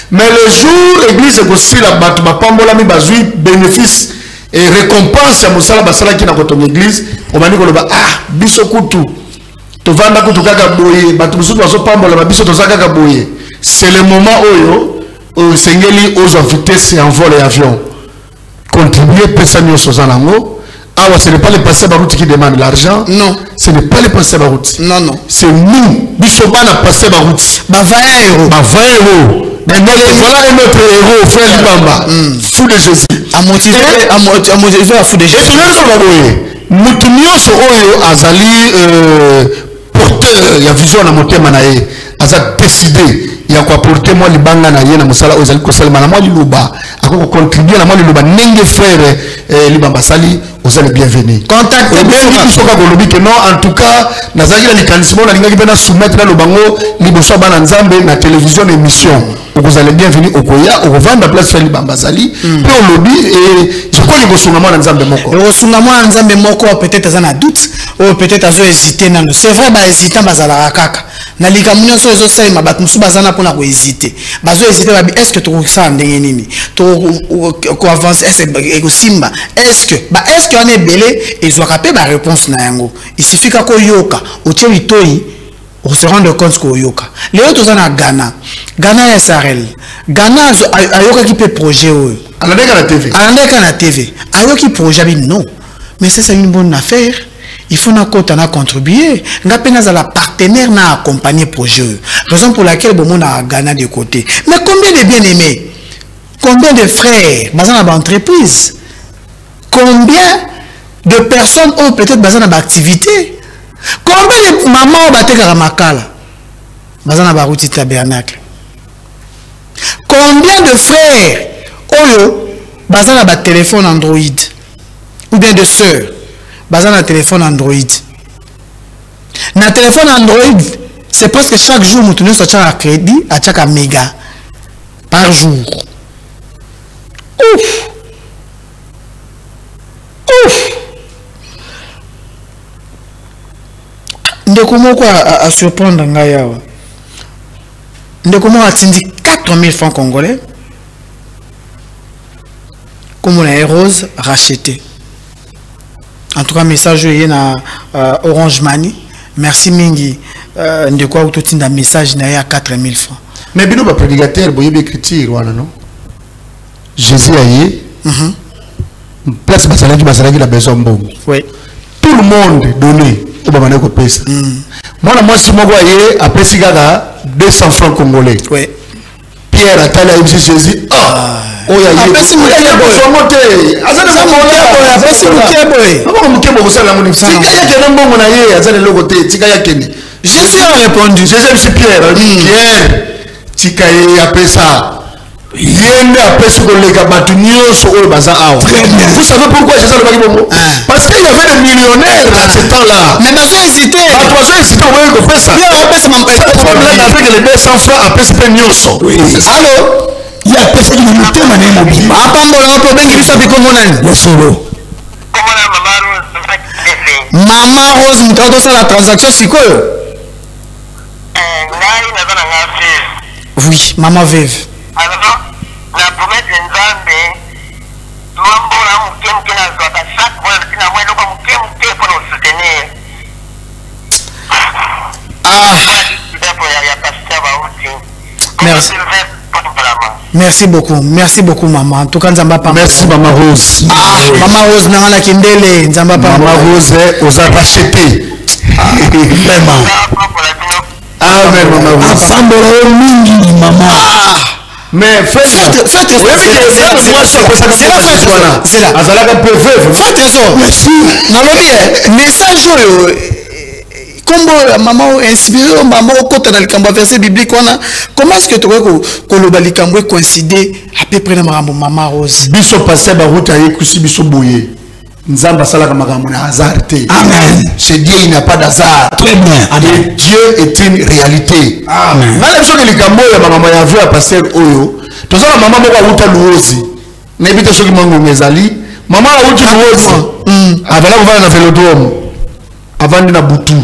Mais le jour église est aussi la bato ba pambola mi bazui bénéfice et récompense à mosala basala qui na ko ton église on m'a dit ko ba biso kutu to vanda kutu kaka boye bato biso bazo pambola ba biso to za kaka boye. C'est le moment où sengeli aux vitesse et en vol et avion. Contribuer pesa nyoso za nango. Ah ouais, ce n'est pas le pasteur Baruti qui demande l'argent. Non. Ce n'est pas le pasteur Baruti. Non, non. C'est nous. Bissobana pasteur Baruti. Bah 20 euros. Bah 20 euros. Voilà un autre héros, frère Libamba. fou de Jésus. À motiver à fou de Jésus. Et tu veux Mutumioso oyo azali porteur ya vision na motema na ye aza décidé ya ko apporter moi libanga na ye na musala ozali ko salima na moi liluba akoko contribuer na moi liluba nenge frère libamba sali ozali bienvenu. Contactez bien soka kolobi que non en tout cas nazali na likanisimo na lingaki pena soumettre na lobango liboso bana nzambe na télévision émission. Vous allez bienvenue au Koya, au vendre place Feli Bambazali, puis au lobby et je crois que vous souvenez moi Nzambe moko. Vous souvenez moi Nzambe moko peut-être un doute ou peut-être azo hésiter nan. C'est vrai ba hésiter bazala kaka. Na likamunyo so ezo sai mabat musu bazana pona ko hésiter. Bazo hésiter ba est-ce que tu ça ndenge nini? To ko avancer est-ce que simba est-ce que on est belé et zo kapé ba réponse na yango. Il suffit ka ko yoka o tsheli toyi on se rend compte que yoka. Les autres en a Ghana SRL. Ghana ayoka qui peut projet eux. Alandeka na TV. Alandeka na TV. Ayoka qui projet non. Mais c'est une bonne affaire. Il faut na côté na contribuer. Nga pena za la partenaire na accompagner projet. Raison pour laquelle bon monde a Ghana de côté. Mais combien de bien-aimés? Combien de frères bazana ba entreprise? Combien de personnes ont peut-être bazana ba activité? Combien de mamans bateka makala? Bazana ba route tabernacle. Combien de frères oyo bazana ba téléphone Android ou bien de sœurs bazana téléphone Android. Na téléphone Android, c'est presque chaque jour nous tenons à crédit à chaque méga par jour. Ouf. Ouf. Ndeko moko à surprendre ngaya. Ndeko moko atindi 4000 francs congolais. Comme on a Rose racheté. En tout cas, message est na Orange Money. Merci Mingi. De quoi tout un message na ya 4000 francs. Mais bino ba prédicateur boyebi écriture wana non. Jésus aye. Place basalaki la besoin bon. Oui. Tout le monde donné au bamane ko pesa. Moi moi si moko aye apesi kaka 200 francs congolais. Oui. Pierre atala ibisi Jésus. Oh ya ye. Apesi moté. Azana moté. Apesi moté. Aba mukebo ko sala moni. Tika yake na mbongo na ye azana lokote tika yake ni. Jésus a répondu. Jésus c'est Pierre. Pierre tika ye apesa. Yende apesi ko leka batu nyoso oyo baza awa. Vous savez pourquoi Jésus le baki bongo? Parce qu'il y avait des millionnaires à ce temps-là. Mais dans ce hésité. Pas toi hésité on va faire ça. Bien on pèse mon père. Avec les 200 francs apesi pe nyoso. Allô? Il y a personne qui me tient mané mobile. Apambola ko bengi bisa biko monani. Le solo. Maman Rose mutado ça la transaction sikoyo. Oui, maman Veuve. Alors, la promesse de Nzambe, mambo na mke na zoka chaque fois na mwendo kwa mke pour nous soutenir. Merci. Merci beaucoup maman. En tout cas Nzamba pas. Merci maman Rose. Maman Rose na la kindele Nzamba pas. Maman Rose aux a racheté. Vraiment. Amen maman Rose. Assemble mingi maman. Mais faites message comme maman inspiré maman au côté dans le camp verset biblique comment est-ce que tu vois que le camp coïncider à peu près dans maman Rose biso passer ba route aye kusi biso boye nzamba salaka makambo na hasard te. Amen. Chez Dieu il n'y a pas d'hasard. Très bien. Amen. Dieu est une réalité. Amen. Ngala biso ke likambo ya maman ya vu à passer oyo tozala maman moko uta luozi na ebite soki mango mezali maman la uti luozi avala ko na velodrome avant na butu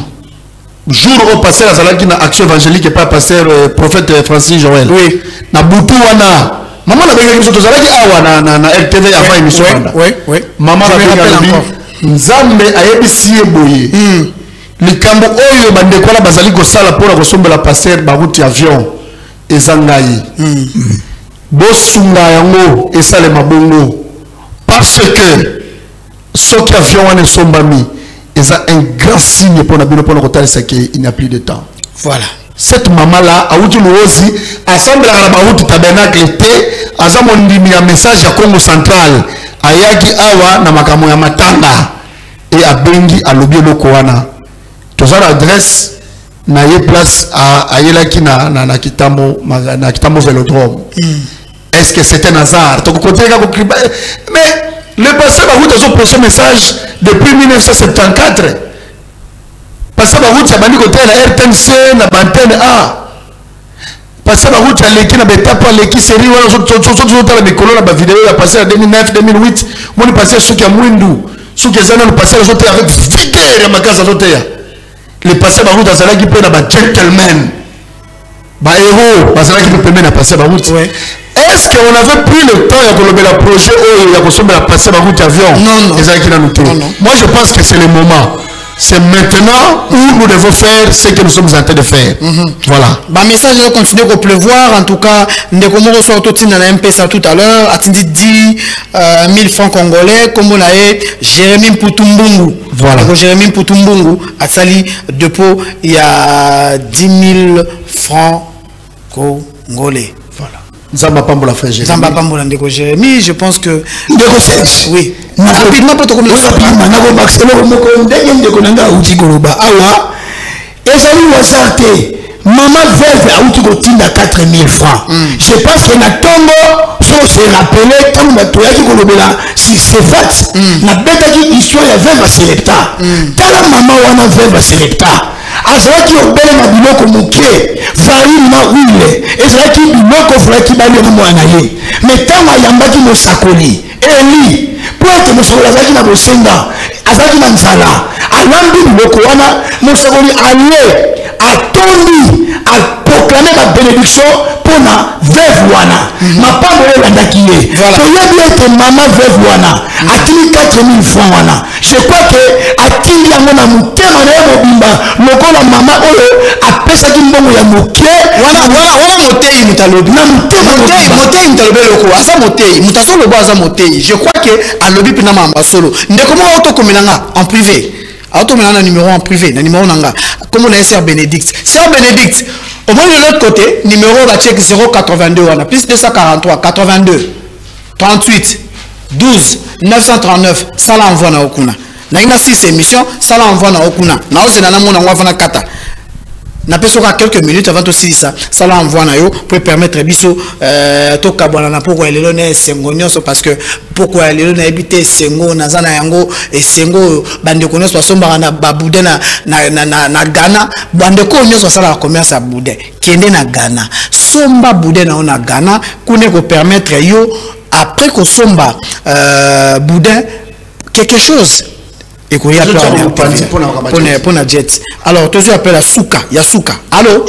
jour au passer azalaki na action évangélique par pasteur prophète Francis Joël. Oui. Na butu wana maman na benga biso tozalaki awa na RTV avant émission wana. Oui. Maman la benga nzambe ayebisi boye. Likambo oyo bandeko la bazali ko sala pona ko sombela pasteur baruti avion ezangai. Bosunga yango esale mabongo parce que ce qui avion wana sombami est un grand signe pour na bino pour le côté c'est qu'il n'y a plus de temps. Voilà. cette maman là a outi l'ozi assemble la baouti tabernacle té azamo ndimi ya message ya Congo central ayaki awa na makamo ya matanga et abengi alobi eloko wana tozala adresse na ye place a yelaki na kitambo vélodrome. Est-ce que c'est un hasard? Mais le pasteur Barout a prêché message depuis 1974. Pasteur Barout a banni côté la RTNC, la Bantene A. Pasteur Barout a l'équipe na betapo l'équipe série wala autres la bécolo la vidéo a passé en 2009 2008. Moi ni passé ceux qui a mwindu, ceux qui zana le passé les autres avec vigueur ya makaza zote ya. Le pasteur Barout a zala qui peut na ba gentleman. Ba héros, ba zala qui peut permettre na pasteur Barout. Est-ce qu'on avait pris le temps de développer le projet ou de consommer la passer par route avion? Non. Moi je pense que c'est le moment. C'est maintenant où nous devons faire ce que nous sommes en train de faire. Voilà. Bah message va continuer à pleuvoir. En tout cas, nous avons reçu dans la MPSA tout à l'heure. Attendi 10 000 francs congolais. Comme on a eu Jérémy Poutumbungu. Voilà. Jérémy Poutumbungu a sali dépôt. Il y a 10 000 francs congolais. Zamba Pambola frère Jérémy. Zamba Pambola ndeko Jérémy, je pense que ndeko Serge. Oui. Rapidement pas to comme ça. Nako Maxelo moko ndenge ndeko nanga uti koloba awa. Ezali wasarte. Maman veuve a uti kotinda 4 000 francs. Je pense que na tombo so se rappeler tant bato yaki kolobela si c'est fait. Na beta ki histoire ya veuve Selepta. Tala maman wana veuve Selepta. Azalaki obele na biloko moke farine na huile ezalaki biloko fulaki bali na mwana ye mais tanga yambaki mosakoli eli po ete mosakoli azalaki na bosenga azalaki na nzala alambi biloko wana mosakoli alie atondi aproklame ba bénédiction pona veuve wana mapambo elandaki ye toyebi ete mama veuve wana atili 4 000 francs wana je crois que atili yango na motema na ye mobimba lokola mama oyo apesaki mbongo ya moke wana motei mutalobi na motei mutalobi loko aza motei mutasolo bo aza motei je crois que alobi pina mamba solo ndeko mo auto komelanga en privé auto melanga numéro en privé na numéro nanga comme on a Sœur Bénédicte au moins de l'autre côté numéro va check 082 wana plus 243 82 38 12 939 ça l'envoie na okuna na ina 6 émissions ça l'envoie na okuna na ozena na mona ngwa na kata na pesoka quelques minutes avant aussi ça l'envoie na yo pour permettre biso to kabwana na poko elelo na sengo nyonso parce que poko elelo na ebité sengo na zana yango et sengo bande ko nyonso basomba na babude na Ghana bande ko nyonso sala commerce à bude kende na Ghana somba bude na Ghana kune ko permettre yo après ko somba boudin quelque chose et qu'on y a pour la jet. Alors, tu appelles à Souka, Yasuka. Allô? Allô,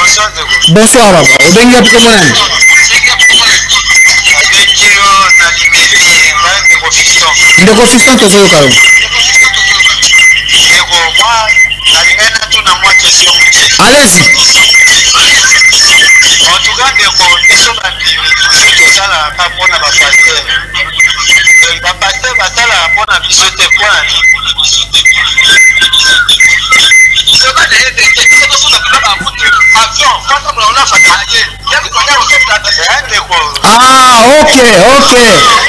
bonsoir. Bonsoir, Baba. Au Benga, comment on est? Ndeko fiston, tu es au allez-y. En tout cas, ah, ok.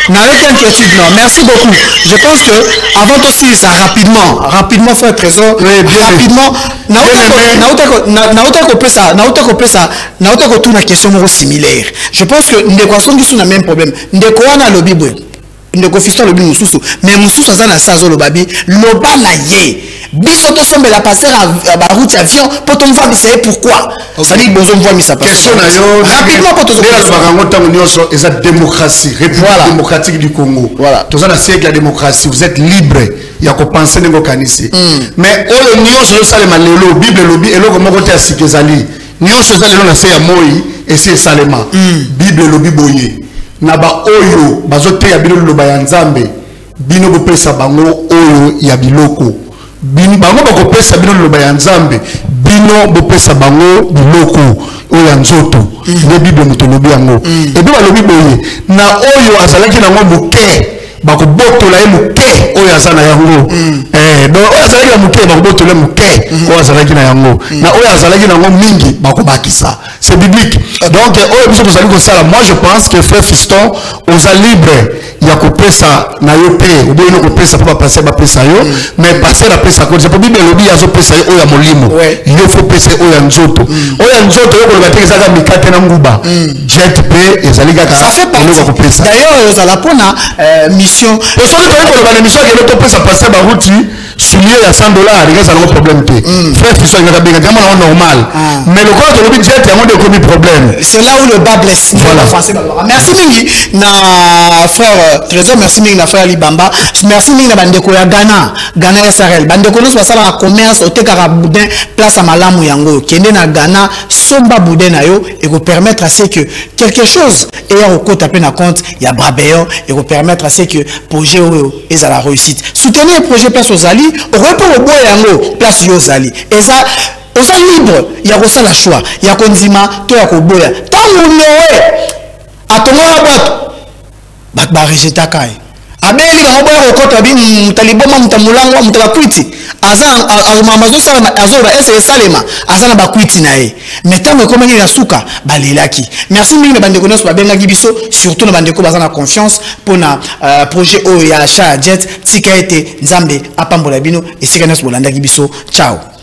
N'avez inquiétude, non. Merci beaucoup. Je pense que avant aussi ça rapidement faire trésor. Oui, rapidement. Une question similaire. Je pense que nous avons le même problème. Nous avons le lobby. Nous avons le lobby. Mais nous avons le sazo le babi. Loba na ye. Biso to sombe la passer à route avion pour ton voir c'est pourquoi. Ça dit besoin voir mais ça passe. Question rapidement pour ton voir. Et la démocratie, République démocratique du Congo. Voilà. Tous en siècle la démocratie, vous êtes libre. Il y a qu'à penser n'importe organiser. Mais oh le nion sur le salema lelo Bible lobby et le comment côté à Sikezali. Nion sur ça le na c'est à moi et c'est salema. Bible lobby boye. Naba oyo bazote ya bilo loba ya nzambe. Bino bopesa bango oyo ya biloko. Bino bango bakopesa bino loba ya nzambe. Bino bopesa bango biloko oyo ya nzoto. Ne Bible mutolobi yango. Et bien balobi boye na oyo azalaki na ngo moke. bakobotola ye muke oyo aza na yango donc oyo azalaki na muke bakobotola muke oyo azalaki na yango na oyo azalaki na yango mingi bakobakisa c'est biblique donc oyo biso tozali kosala moi je pense que frère Fiston oza libre ya kopesa na yo pe oboyi no kopesa po bapase bapesa yo mais passer la pesa ko japo bible lobi azopesa yo ya molimo yo faut pesa oyo nzoto yo koloba te ezaka mikate na nguba jet pe ezali kaka ça fait partie d'ailleurs ezala pona mission soki toyi koloba na mission ke to pesa passer ba route soulier ya $100 ezala no problème te frère Fiston ngaka benga kama na normal mais le corps de lobi jet ya monde comme problème c'est là où le bas blesse voilà merci mingi na frère Trésor, merci mingi na frère Libamba, merci mingi na bandeko ya Ghana SRL, bandeko no basala na commerce otekaka boudin place à malamu yango kende na Ghana somba boudin na yo et vous permettre à ce que quelque chose et au côté tapé na compte ya Brabeo et vous permettre à ce que projet est à la réussite. Soutenir le projet place aux Ali, au repos au bois yango place aux Ali. Et ça on est libre, il y a aussi la choix, il y a konzima to ya koboya. Tant noé à ton boîte ba rejeta kai abeli ba moboya kokota bi mutaliboma mutamulango mutabakwiti azan amazo sala azoba ese salema azana bakwiti nae metango komeni na suka balelaki merci mingi na bandeko noso babenga gibiso surtout na bandeko bazana confiance pona projet o ya achat jet tika ete nzambe apambola bino esika noso bolanda gibiso ciao.